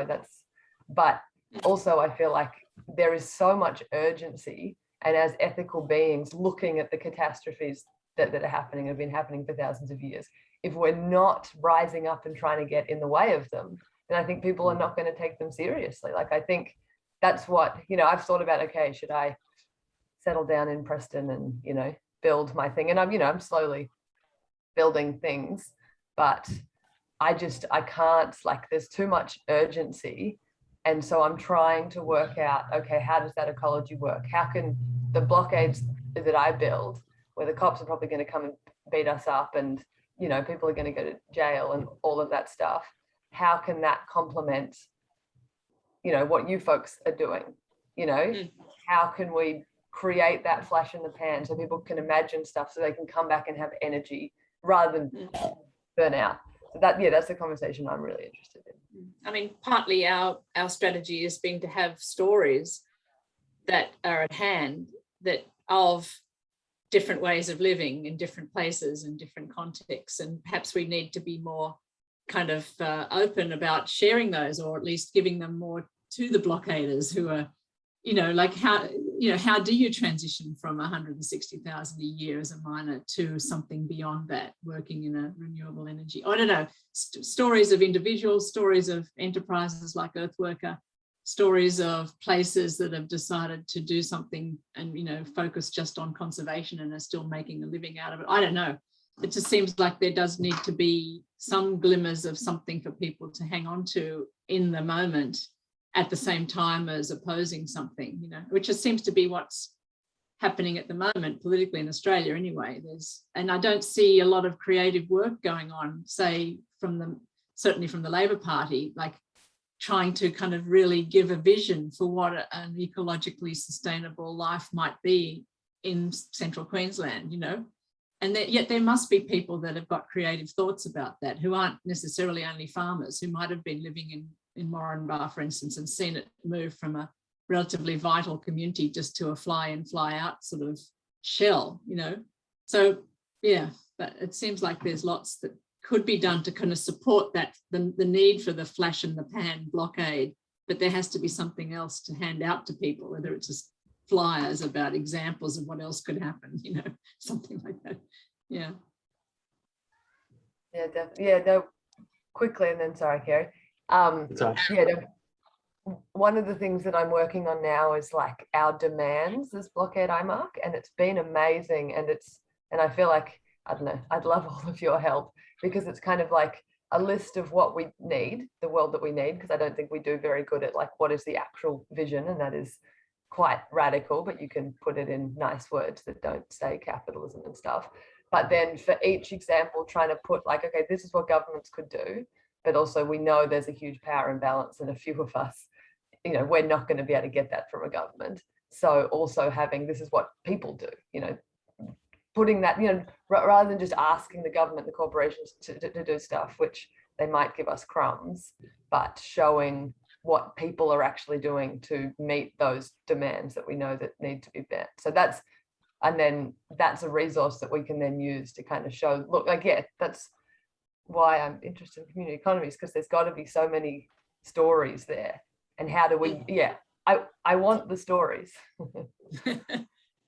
that's, but also I feel like there is so much urgency, and as ethical beings looking at the catastrophes that are happening, have been happening for thousands of years, if we're not rising up and trying to get in the way of them, then I think people are not going to take them seriously. Like, I think that's what, I've thought about, okay, should I settle down in Preston and, build my thing? And I'm slowly building things, but I can't, like, there's too much urgency. And so I'm trying to work out, okay, how does that ecology work? How can the blockades that I build, where the cops are probably going to come and beat us up, and, people are going to go to jail and all of that stuff, how can that complement, what you folks are doing? How can we create that flash in the pan so people can imagine stuff, so they can come back and have energy rather than burn out? So that's the conversation I'm really interested in. Partly our strategy has been to have stories that are at hand, that of different ways of living in different places and different contexts, and perhaps we need to be more kind of open about sharing those, or at least giving them more to the blockaders who are, like, how you know, how do you transition from 160,000 a year as a miner to something beyond that, working in a renewable energy? I don't know, stories of individuals, stories of enterprises like Earthworker, stories of places that have decided to do something and, you know, focus just on conservation and are still making a living out of it. I don't know. It just seems like there does need to be some glimmers of something for people to hang on to in the moment, at the same time as opposing something, you know, which just seems to be what's happening at the moment politically in Australia anyway. And I don't see a lot of creative work going on, say certainly from the Labor Party, like trying to kind of really give a vision for what an ecologically sustainable life might be in central Queensland, you know. And yet there must be people that have got creative thoughts about that, who aren't necessarily only farmers, who might have been living in Moranbah, for instance, and seen it move from a relatively vital community just to a fly in, fly out sort of shell, you know. So yeah, but it seems like there's lots that could be done to kind of support that, the need for the flash in the pan blockade, but there has to be something else to hand out to people, whether it's just flyers about examples of what else could happen, you know, something like that. Yeah. Yeah, definitely. Yeah, no, quickly, and then sorry, Kerry. One of the things that I'm working on now is like our demands as Blockade IMARC, and it's been amazing. And I feel like, I don't know, I'd love all of your help, because it's kind of like a list of what we need, the world that we need, because I don't think we do very good at like what is the actual vision, and that is quite radical, but you can put it in nice words that don't say capitalism and stuff. But then for each example, trying to put like, okay, this is what governments could do, but also we know there's a huge power imbalance, and a few of us, you know, we're not going to be able to get that from a government. So also having, this is what people do, you know, putting that, you know, rather than just asking the government, the corporations to do stuff, which they might give us crumbs, but showing what people are actually doing to meet those demands that we know that need to be met. So that's, and then that's a resource that we can then use to kind of show, look, like, yeah, that's why I'm interested in community economies, because there's got to be so many stories there. And how do we, yeah, I want the stories.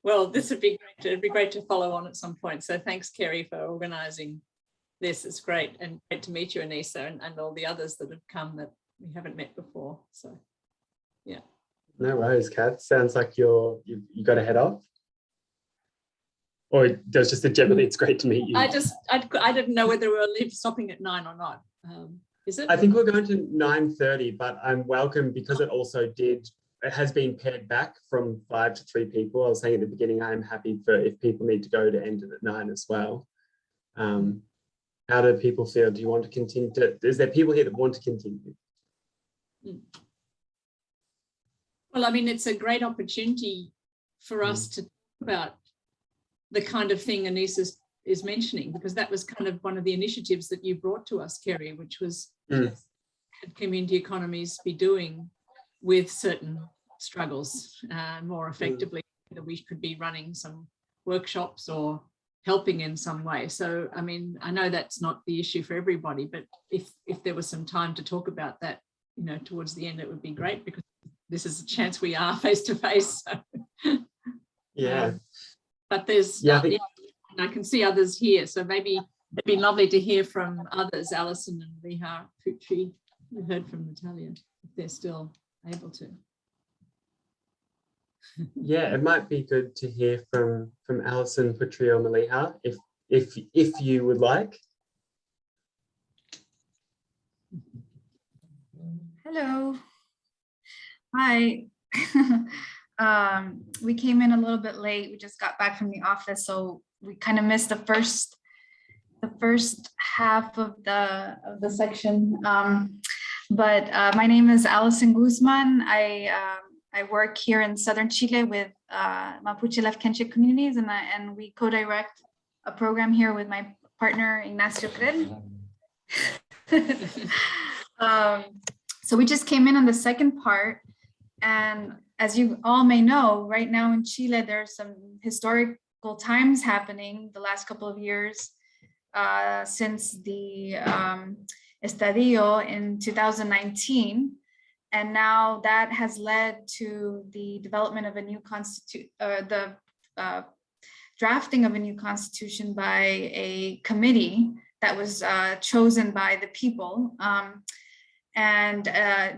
Well, this would be great. It'd be great to follow on at some point. So thanks, Kerry, for organising this. It's great, and great to meet you, Anissa, and all the others that have come that we haven't met before. So, yeah. No worries, Kath. Sounds like you got to head off. Or there's just a generally, it's great to meet you. I didn't know whether we were stopping at 9 or not. Is it? I think we're going to 9:30, but I'm welcome, because it has been pared back from 5 to 3 people. I was saying at the beginning, I'm happy for if people need to go to end it at 9 as well. How do people feel? Do you want to continue is there people here that want to continue? Well, I mean, it's a great opportunity for us to talk about the kind of thing Anissa is mentioning, because that was kind of one of the initiatives that you brought to us, Kerry, which was community economies be doing with certain struggles more effectively, that we could be running some workshops or helping in some way. So, I mean, I know that's not the issue for everybody, but if there was some time to talk about that, you know, towards the end, it would be great, because this is a chance we are face to face. Yeah. But there's, I can see others here, so maybe it'd be lovely to hear from others, Alison and Liha Putri. We heard from Natalia, if they're still able to. Yeah, it might be good to hear from Alison, Putri, or Maliha, if you would like. Hello. Hi. We came in a little bit late. We just got back from the office, so we kind of missed the first half of the section. But my name is Alison Guzman. I work here in southern Chile with Mapuche Lefkenche communities, and we co-direct a program here with my partner Ignacio Krell. So we just came in on the second part, and as you all may know, right now in Chile, there's some historical times happening the last couple of years since the Estadio in 2019. And now that has led to the development of a new drafting of a new constitution by a committee that was chosen by the people. And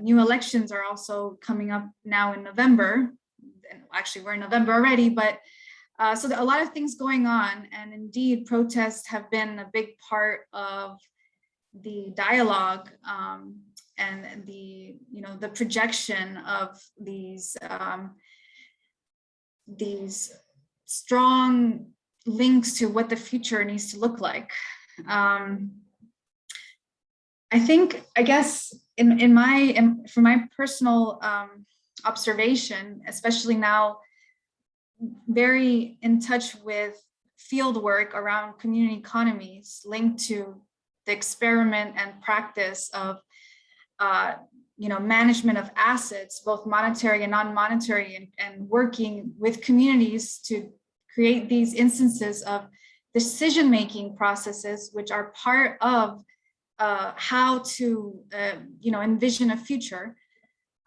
new elections are also coming up now in November. And actually, we're in November already, but so there are a lot of things going on. And indeed, protests have been a big part of the dialogue and the projection of these strong links to what the future needs to look like. I guess from my personal observation, especially now, very in touch with field work around community economies linked to the experiment and practice of management of assets, both monetary and non-monetary, and working with communities to create these instances of decision-making processes, which are part of how to envision a future.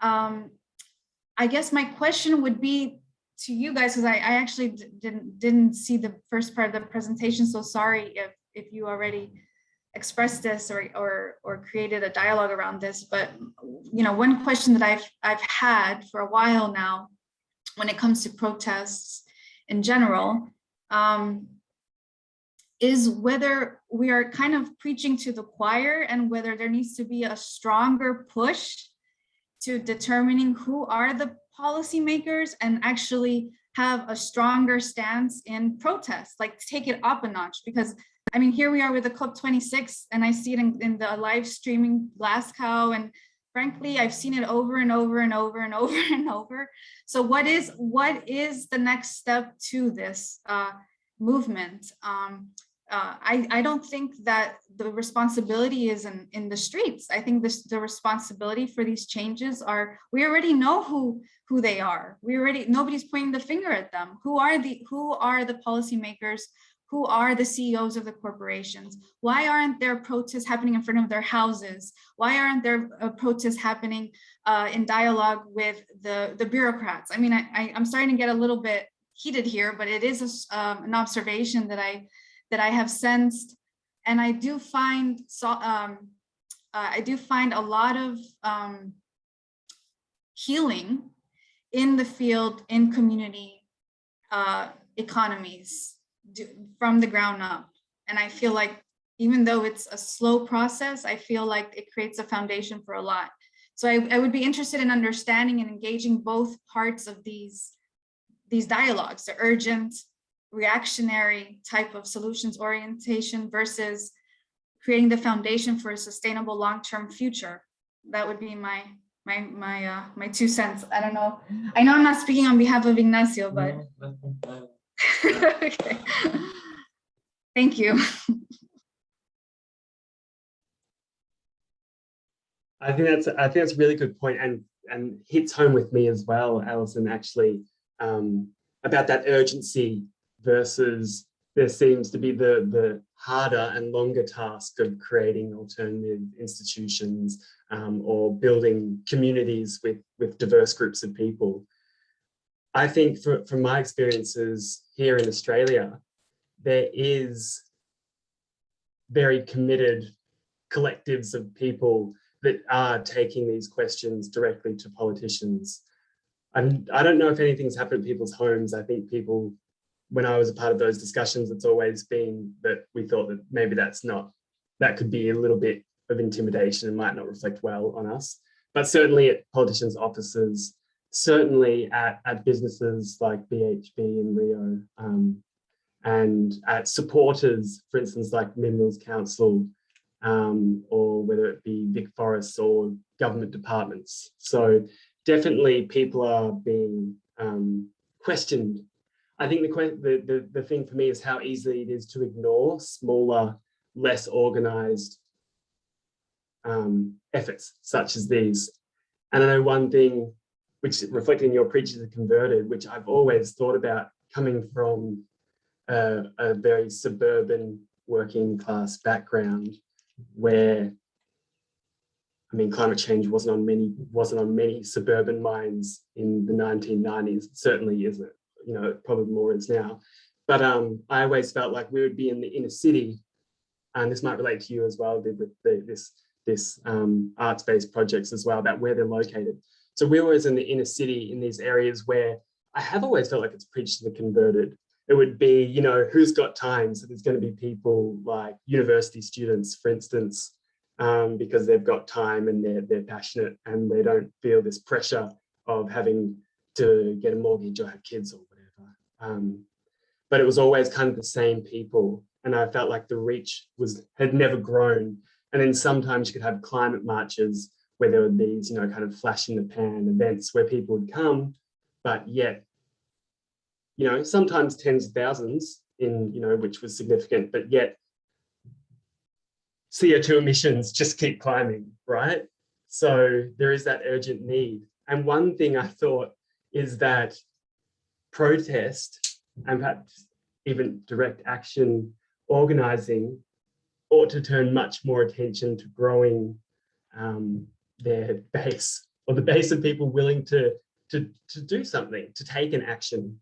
I guess my question would be to you guys, because I actually didn't see the first part of the presentation, so sorry if you already expressed this or created a dialogue around this, but one question that I've had for a while now when it comes to protests in general is whether we are kind of preaching to the choir and whether there needs to be a stronger push to determining who are the policymakers and actually have a stronger stance in protest, like take it up a notch. Because I mean, here we are with the COP26 and I see it in the live streaming Glasgow, and frankly, I've seen it over and over and over and over and over. So what is the next step to this movement? I don't think that the responsibility is in the streets. I think the responsibility for these changes we already know who they are. Nobody's pointing the finger at them. Who are the policymakers? Who are the CEOs of the corporations? Why aren't there protests happening in front of their houses? Why aren't there protests happening in dialogue with the bureaucrats? I mean, I'm starting to get a little bit heated here, but it is an observation that I have sensed, and I do find a lot of healing in the field in community economies from the ground up. And I feel like even though it's a slow process, I feel like it creates a foundation for a lot. So I would be interested in understanding and engaging both parts of these dialogues, the urgent, reactionary type of solutions orientation versus creating the foundation for a sustainable long-term future. That would be my 2 cents. I don't know. I know I'm not speaking on behalf of Ignacio, but okay. Thank you. I think that's a really good point, and hits home with me as well, Alison, actually, about that urgency versus there seems to be the harder and longer task of creating alternative institutions or building communities with diverse groups of people. I think from my experiences here in Australia, there is very committed collectives of people that are taking these questions directly to politicians. I don't know if anything's happened at people's homes. I think people, when I was a part of those discussions, it's always been that we thought that maybe that could be a little bit of intimidation and might not reflect well on us. But certainly at politicians' offices, certainly at businesses like BHP and Rio, and at supporters, for instance, like Minerals Council, or whether it be Vic Forests or government departments. So definitely people are being questioned. I think the thing for me is how easy it is to ignore smaller, less organized efforts such as these. And I know one thing which reflecting your preachers are converted, which I've always thought about coming from a very suburban working class background, where I mean, climate change wasn't on many suburban minds in the 1990s. It certainly isn't, you know, it probably more is now. But I always felt like we would be in the inner city, and this might relate to you as well, with this arts-based projects as well, about where they're located. So we're always in the inner city, in these areas where I have always felt like it's preached to the converted. It would be, you know, who's got time? So there's going to be people like university students, for instance, because they've got time and they're passionate and they don't feel this pressure of having to get a mortgage or have kids or whatever. But it was always kind of the same people, and I felt like the reach had never grown. And then sometimes you could have climate marches where there were these, you know, kind of flash in the pan events where people would come, but yet, you know, sometimes tens of thousands in, you know, which was significant, but yet CO2 emissions just keep climbing, right? So there is that urgent need. And one thing I thought is that protest and perhaps even direct action organizing ought to turn much more attention to growing their base, or the base of people willing to do something, to take an action,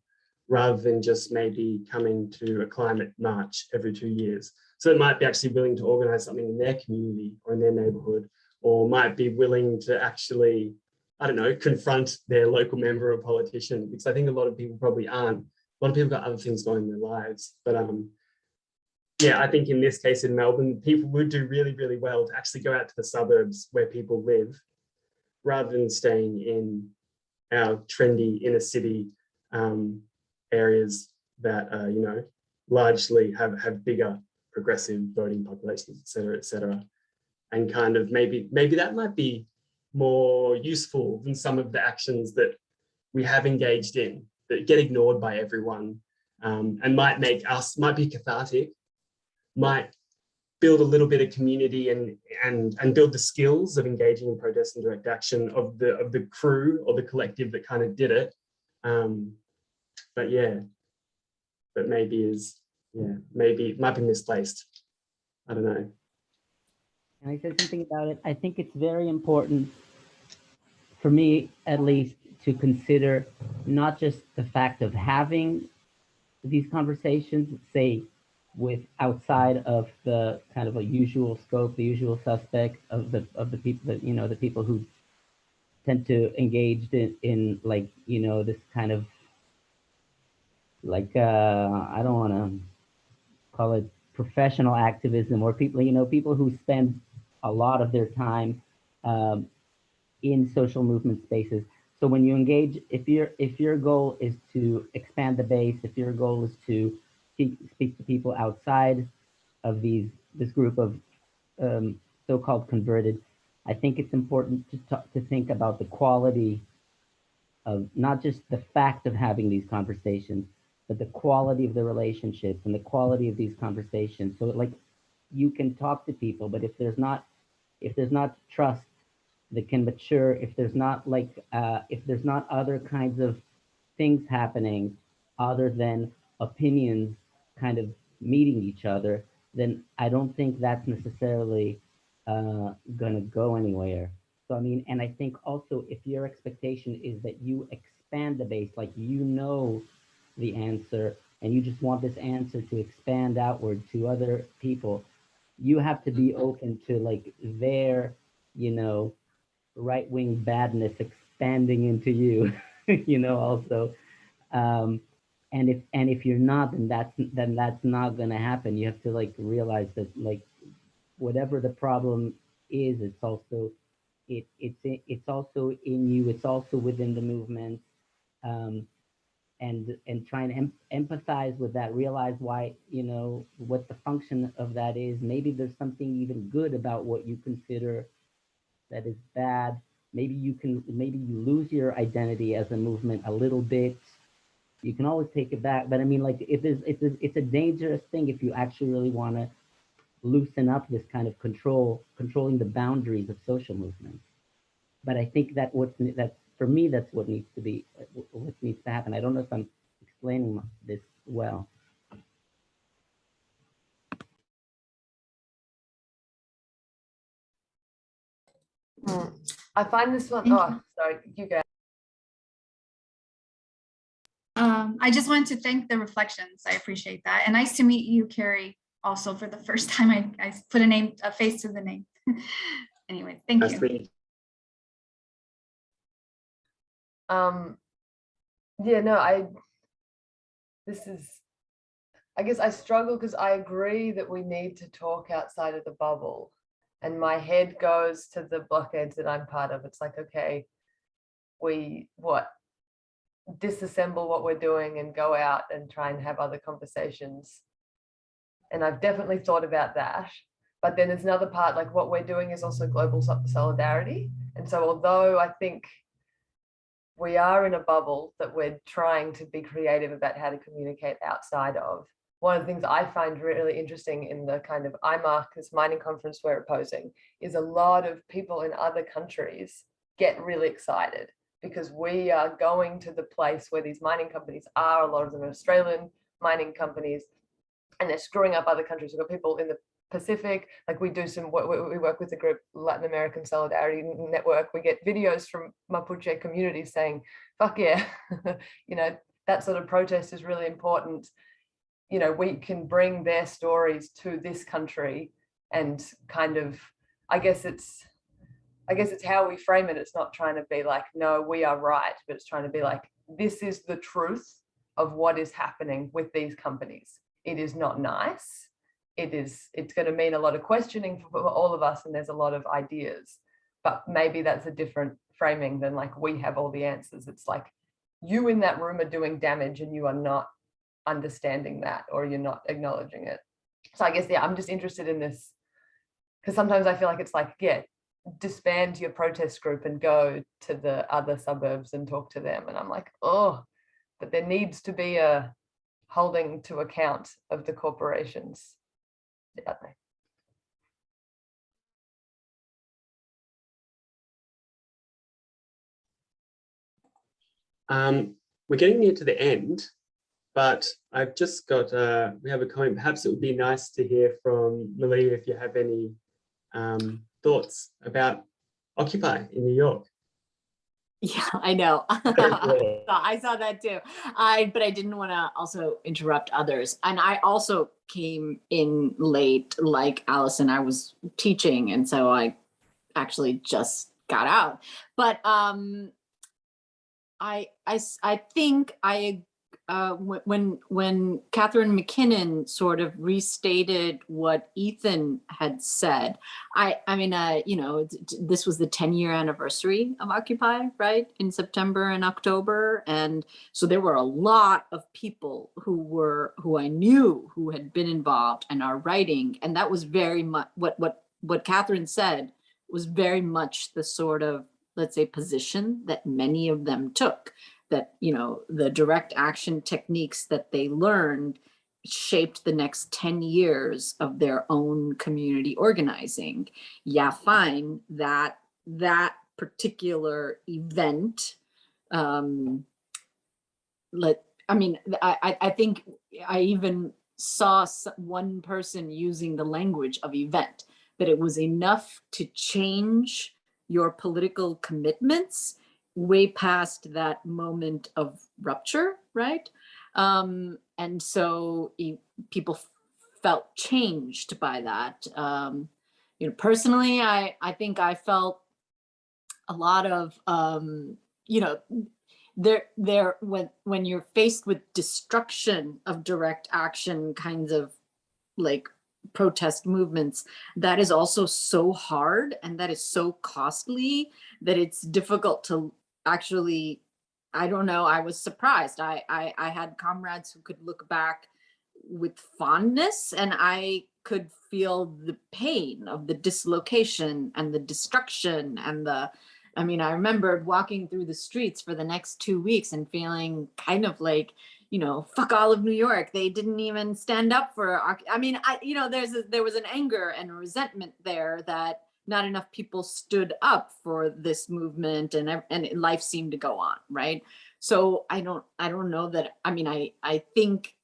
rather than just maybe coming to a climate march every 2 years. So it might be actually willing to organize something in their community or in their neighborhood, or might be willing to actually, I don't know, confront their local member or politician, because I think a lot of people probably aren't. A lot of people got other things going in their lives. But yeah, I think in this case in Melbourne, people would do really, really well to actually go out to the suburbs where people live, rather than staying in our trendy inner city areas that, you know, largely have bigger progressive voting populations, et cetera. And kind of maybe that might be more useful than some of the actions that we have engaged in that get ignored by everyone, and might be cathartic, might build a little bit of community and build the skills of engaging in protest and direct action of the crew or the collective that kind of did it. But yeah, but maybe it might be misplaced. I don't know. Can I say something about it? I think it's very important, for me at least, to consider not just the fact of having these conversations, say, with outside of the kind of a usual scope, the usual suspect of the people that, you know, the people who tend to engage in like, you know, this kind of like, I don't want to call it professional activism, or people, you know, people who spend a lot of their time in social movement spaces. So when you engage, if your goal is to expand the base, if your goal is to speak to people outside of this group of so-called converted, I think it's important to think about the quality of not just the fact of having these conversations, but the quality of the relationships and the quality of these conversations. So like, you can talk to people, but if there's not trust that can mature, if there's not other kinds of things happening other than opinions kind of meeting each other, then I don't think that's necessarily gonna go anywhere. So I mean, and I think also, if your expectation is that you expand the base, like, you know the answer and you just want this answer to expand outward to other people, you have to be open to like their, you know, right-wing badness expanding into you, you know, also. And if you're not, then that's not gonna happen. You have to like realize that like whatever the problem is, it's also in you. It's also within the movement, and trying to empathize with that. Realize why, you know, what the function of that is. Maybe there's something even good about what you consider that is bad. Maybe you lose your identity as a movement a little bit. You can always take it back, but I mean, like, it's a dangerous thing if you actually really want to loosen up this kind of controlling the boundaries of social movements. But I think that for me, that's what needs to happen. I don't know if I'm explaining this well. I find this one, oh, sorry, you go. I just wanted to thank the reflections. I appreciate that. And nice to meet you, Kerry, also for the first time I put a face to the name. Anyway, thank you. Yeah, no, I guess I struggle because I agree that we need to talk outside of the bubble. And my head goes to the blockades that I'm part of. It's like, okay, disassemble what we're doing and go out and try and have other conversations. And I've definitely thought about that. But then there's another part, like what we're doing is also global solidarity. And so although I think we are in a bubble that we're trying to be creative about how to communicate outside of, one of the things I find really interesting in the kind of IMARC, this mining conference we're opposing, is a lot of people in other countries get really excited because we are going to the place where these mining companies are. A lot of them are Australian mining companies, and they're screwing up other countries. We've got people in the Pacific, like we work with the group Latin American Solidarity Network. We get videos from Mapuche communities saying, fuck yeah, you know, that sort of protest is really important. You know, we can bring their stories to this country and kind of, I guess it's how we frame it. It's not trying to be like, no, we are right, but it's trying to be like, this is the truth of what is happening with these companies. It is not nice. It's going to mean a lot of questioning for all of us, and there's a lot of ideas, but maybe that's a different framing than like, we have all the answers. It's like, you in that room are doing damage and you are not understanding that, or you're not acknowledging it. So I guess, yeah, I'm just interested in this because sometimes I feel like it's like, yeah, disband your protest group and go to the other suburbs and talk to them. And I'm like, oh, but there needs to be a holding to account of the corporations. Yeah. We're getting near to the end, but I've just got, we have a comment. Perhaps it would be nice to hear from Malia if you have any thoughts about Occupy in New York. Yeah, I know. I saw that too. But I didn't want to also interrupt others. And I also came in late, like Allison. I was teaching, and so I actually just got out. But I think when Catherine McKinnon sort of restated what Ethan had said, I mean, you know, this was the 10-year anniversary of Occupy, right, in September and October, and so there were a lot of people who I knew who had been involved and are writing, and that was very much what Catherine said was very much the sort of, let's say, position that many of them took. That, you know, the direct action techniques that they learned shaped the next 10 years of their own community organizing. Yeah, fine, that particular event, I think I even saw one person using the language of event, that it was enough to change your political commitments way past that moment of rupture, right? And so people felt changed by that. You know, personally, I think I felt a lot of, you know, when you're faced with destruction of direct action kinds of like protest movements, that is also so hard and that is so costly that it's difficult to actually, I don't know, I was surprised. I had comrades who could look back with fondness, and I could feel the pain of the dislocation and the destruction and I mean, I remembered walking through the streets for the next 2 weeks and feeling kind of like, you know, fuck all of New York. They didn't even stand up for, I mean, you know, there was an anger and a resentment there that not enough people stood up for this movement, and life seemed to go on, right? So I don't know that, I mean, I think,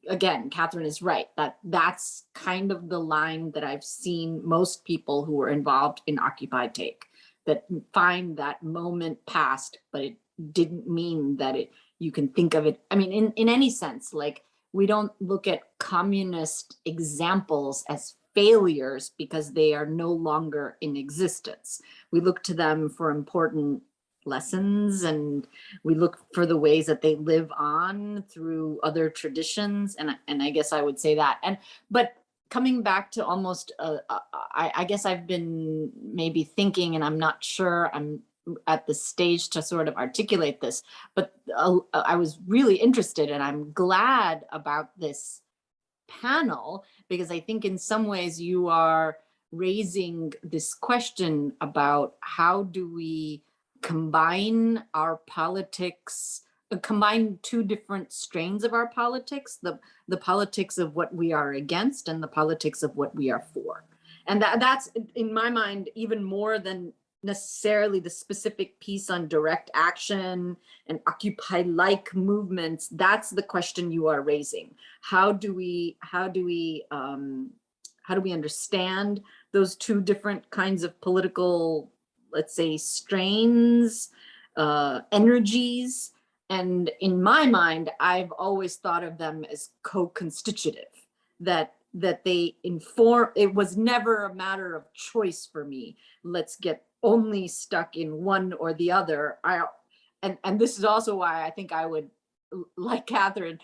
again, Catherine is right, that's kind of the line that I've seen most people who were involved in Occupy take, that find that moment past, but it didn't mean that you can think of it. I mean, in any sense, like we don't look at communist examples as failures because they are no longer in existence. We look to them for important lessons, and we look for the ways that they live on through other traditions. And I guess I would say that. But coming back to almost, I guess I've been maybe thinking, and I'm not sure I'm at the stage to sort of articulate this, but I was really interested, and I'm glad about this panel, because I think in some ways you are raising this question about how do we combine our politics, combine two different strains of our politics, the politics of what we are against and the politics of what we are for. And that's, in my mind, even more than necessarily the specific piece on direct action and Occupy-like movements. That's the question you are raising. How do we understand those two different kinds of political, let's say, strains, energies? And in my mind, I've always thought of them as co-constitutive, that they inform. It was never a matter of choice for me. Let's get only stuck in one or the other. And this is also why I think I would, like Catherine,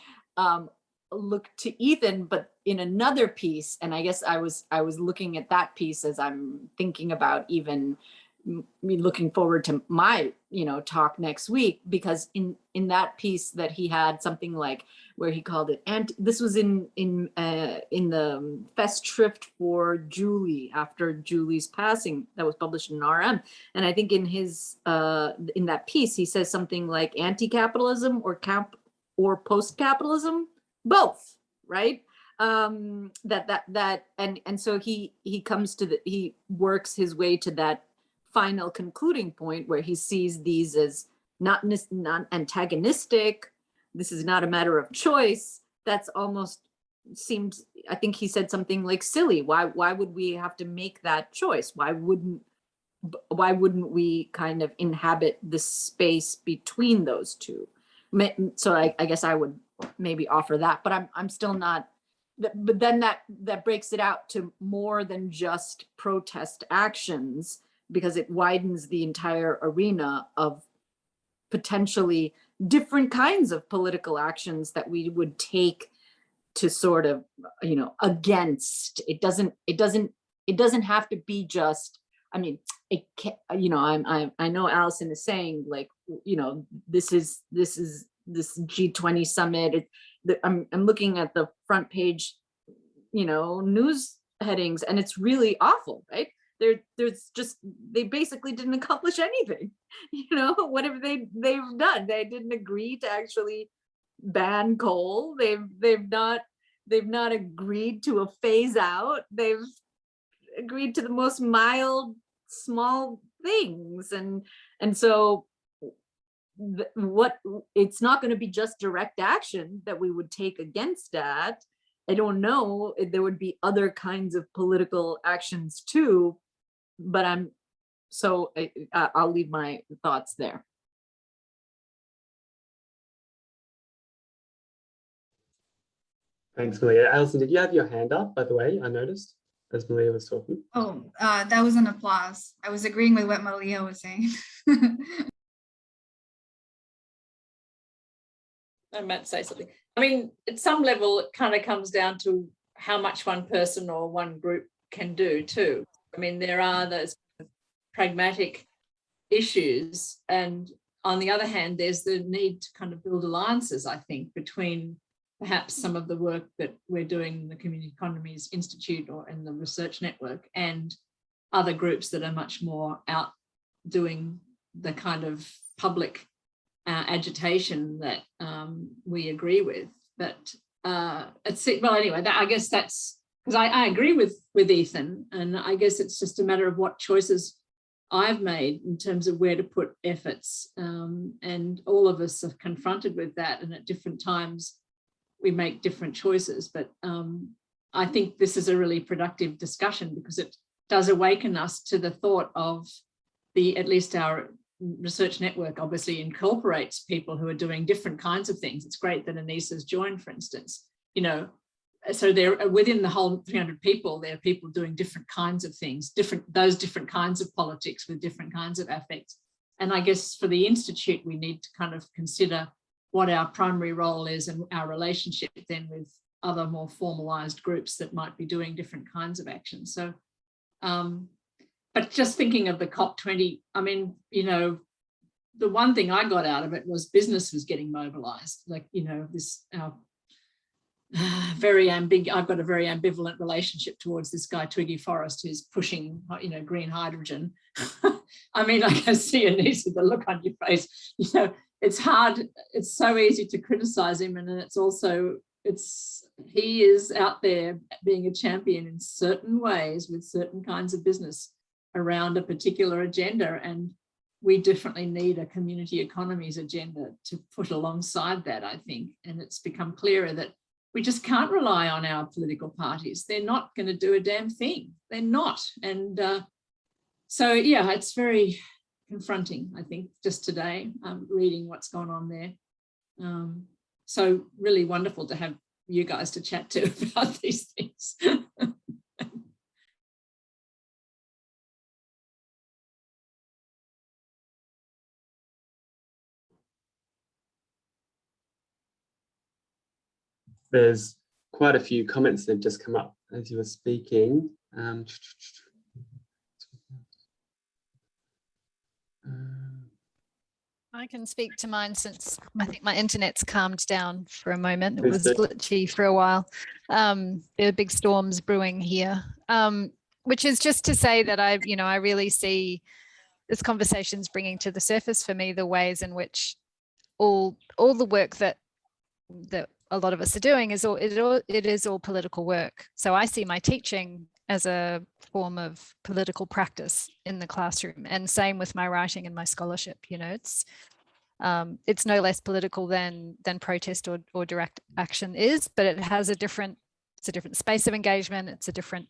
look to Ethan, but in another piece. And I guess I was looking at that piece as I'm thinking about even me looking forward to my talk next week, because in that piece that he had something like where he called it, and this was in the Festschrift for Julie after Julie's passing, that was published in Narrm. And I think in his in that piece he says something like anti-capitalism or post-capitalism, both, right? And so he comes to he works his way to that final concluding point where he sees these as not antagonistic. This is not a matter of choice. That's almost seemed, I think he said something like silly. Why would we have to make that choice? Why wouldn't we kind of inhabit the space between those two? So I guess I would maybe offer that, but I'm still not. But then that breaks it out to more than just protest actions, because it widens the entire arena of potentially different kinds of political actions that we would take to sort of, against. It doesn't have to be just, I mean, it can, I know Allison is saying, like, this G20 summit. I'm looking at the front page, news headings, and it's really awful, right? There's just, they basically didn't accomplish anything. Whatever they've done, they didn't agree to actually ban coal. They've not agreed to a phase out. They've agreed to the most mild, small things, and so it's not going to be just direct action that we would take against that. I don't know, there would be other kinds of political actions too, but I'll leave my thoughts there. Thanks, Malia. Alison, did you have your hand up, by the way? I noticed as Malia was talking. Oh, that was an applause. I was agreeing with what Malia was saying. I might say something. I mean, at some level, it kind of comes down to how much one person or one group can do too. I mean, there are those pragmatic issues, and on the other hand, there's the need to kind of build alliances, I think, between perhaps some of the work that we're doing in the Community Economies Institute or in the research network, and other groups that are much more out doing the kind of public agitation that we agree with. But well, anyway, I guess that's because I agree with Ethan, and I guess it's just a matter of what choices I've made in terms of where to put efforts, and all of us are confronted with that, and at different times we make different choices. But I think this is a really productive discussion, because it does awaken us to the thought of at least our research network obviously incorporates people who are doing different kinds of things. It's great that Anissa's joined, for instance, so they're within the whole 300 people, there are people doing different kinds of things, those different kinds of politics with different kinds of affects. And I guess for the Institute, we need to kind of consider what our primary role is and our relationship then with other more formalized groups that might be doing different kinds of actions. So, but just thinking of the COP20, I mean, the one thing I got out of it was business was getting mobilized. Like, this I've got a very ambivalent relationship towards this guy, Twiggy Forrest, who's pushing, green hydrogen. I mean, I can see Anissa, the look on your face, it's hard. It's so easy to criticize him. And then it's also, he is out there being a champion in certain ways with certain kinds of business around a particular agenda. And we definitely need a community economies agenda to put alongside that, I think. And it's become clearer that we just can't rely on our political parties. They're not going to do a damn thing. They're not. And so, yeah, it's very confronting, I think, just today, reading what's going on there. So really wonderful to have you guys to chat to about these things. There's quite a few comments that have just come up as you were speaking. I can speak to mine since I think my internet's calmed down for a moment. It was glitchy for a while. There are big storms brewing here, which is just to say that I really see this conversation's bringing to the surface for me the ways in which all the work that a lot of us are doing is all political work. So I see my teaching as a form of political practice in the classroom, and same with my writing and my scholarship. It's no less political than protest or direct action is, but it has it's a different space of engagement. It's a different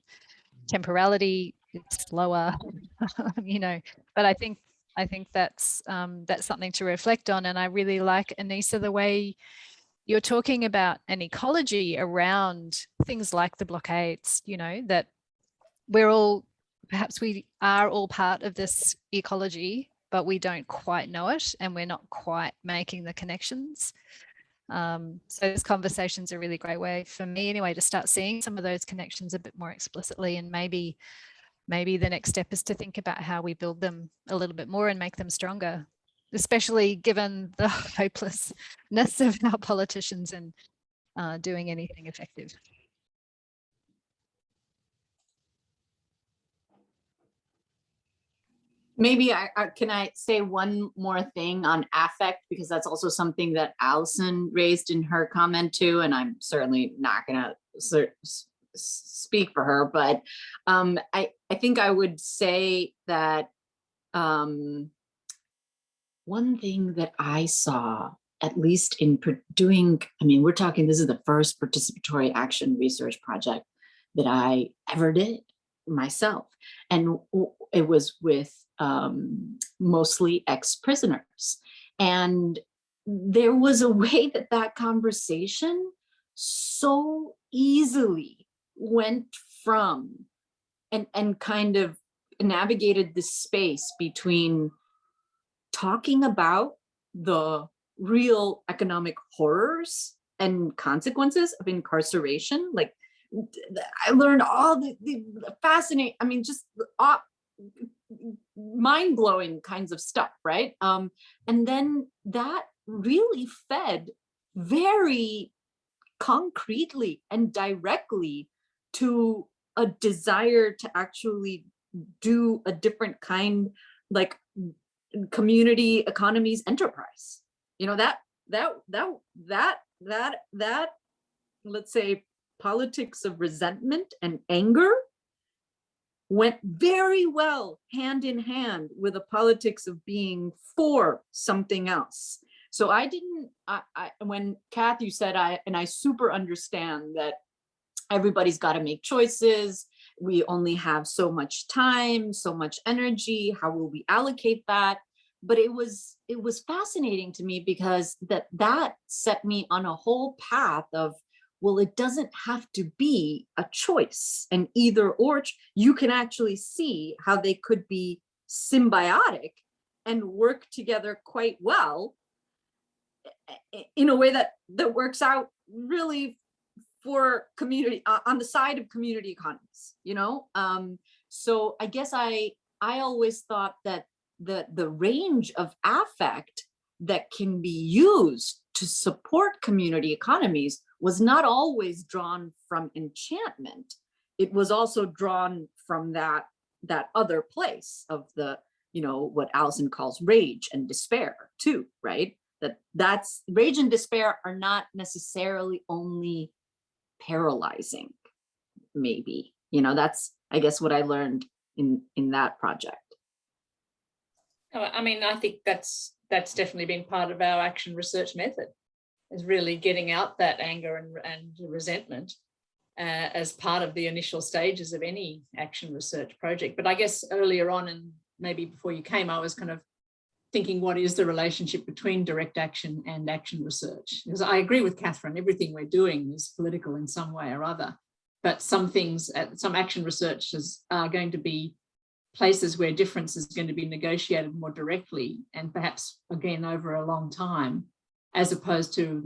temporality. It's slower, But I think that's something to reflect on. And I really like, Anissa, the way you're talking about an ecology around things like the blockades, that we are all part of this ecology, but we don't quite know it, and we're not quite making the connections. So this conversation's a really great way for me anyway to start seeing some of those connections a bit more explicitly, and maybe the next step is to think about how we build them a little bit more and make them stronger, especially given the hopelessness of our politicians and doing anything effective. Maybe can I say one more thing on affect, because that's also something that Allison raised in her comment too, and I'm certainly not going to speak for her, but I think I would say that one thing that I saw, at least in doing, we're talking, this is the first participatory action research project that I ever did myself. And it was with mostly ex-prisoners. And there was a way that conversation so easily went from and kind of navigated this space between talking about the real economic horrors and consequences of incarceration. Like, I learned all the fascinating, just mind-blowing kinds of stuff, right? And then that really fed very concretely and directly to a desire to actually do a different kind, like community economies enterprise. That let's say politics of resentment and anger went very well hand in hand with a politics of being for something else. So when Kath, you said, I super understand that everybody's got to make choices, we only have so much time, so much energy, how will we allocate that? But it was fascinating to me because that set me on a whole path of, well, it doesn't have to be a choice, an either or. You can actually see how they could be symbiotic and work together quite well in a way that works out really for community, on the side of community economies, you know? So I guess I always thought that the range of affect that can be used to support community economies was not always drawn from enchantment. It was also drawn from that other place of the, you know, what Alison calls rage and despair too, right? That's rage and despair are not necessarily only paralyzing, maybe, you know, that's, I guess, what I learned in that project. I mean, I think that's definitely been part of our action research method, is really getting out that anger and resentment as part of the initial stages of any action research project. But I guess earlier on, and maybe before you came, I was kind of thinking, what is the relationship between direct action and action research? Because I agree with Catherine, everything we're doing is political in some way or other, but some things, some action researchers are going to be places where difference is going to be negotiated more directly and perhaps again over a long time, as opposed to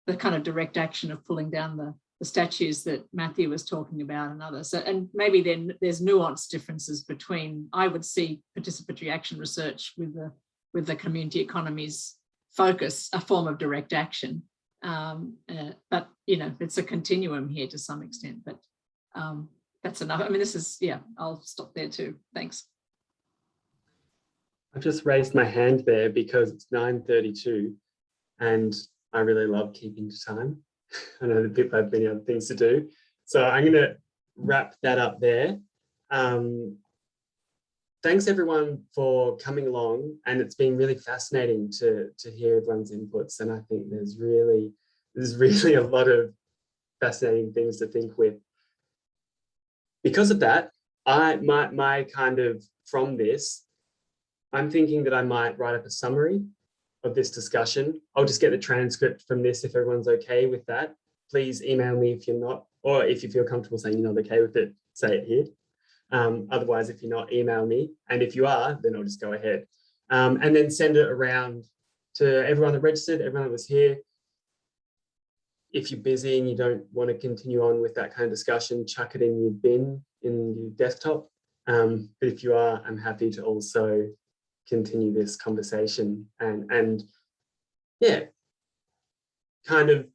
the kind of direct action of pulling down the statues that Matthew was talking about and others. So, and maybe then there's nuanced differences between, I would see participatory action research with the community economies focus, a form of direct action. But, you know, it's a continuum here to some extent, but that's enough. I mean, this is, yeah, I'll stop there too. Thanks. I've just raised my hand there because it's 9:32 and I really love keeping to time. I know that people have many other things to do. So I'm going to wrap that up there. Thanks everyone for coming along, and it's been really fascinating to hear everyone's inputs, and I think there's really a lot of fascinating things to think with. Because of that, my kind of, from this, I'm thinking that I might write up a summary of this discussion. I'll just get the transcript from this if everyone's okay with that. Please email me if you're not, or if you feel comfortable saying you're not okay with it, say it here. Otherwise, if you're not, email me. And if you are, then I'll just go ahead. And then send it around to everyone that registered, everyone that was here. If you're busy and you don't want to continue on with that kind of discussion, chuck it in your bin, in your desktop. But if you are, I'm happy to also continue this conversation and yeah, kind of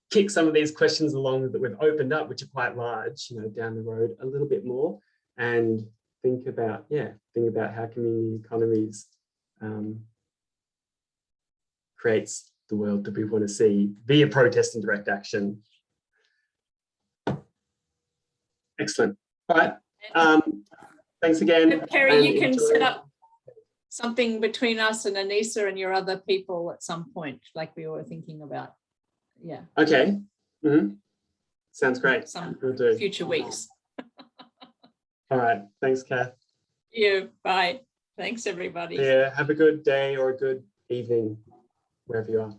kick some of these questions along that we've opened up, which are quite large, you know, down the road a little bit more, and think about how community economies creates the world that we want to see via protest and direct action. Excellent. All right. Thanks again. Kerry, you can set up something between us and Anissa and your other people at some point, like we were thinking about. Yeah. Okay. Mm-hmm. Sounds great. Some We'll do. future weeks. All right. Thanks, Kath. You. Bye. Thanks, everybody. Yeah. Have a good day or a good evening, wherever you are.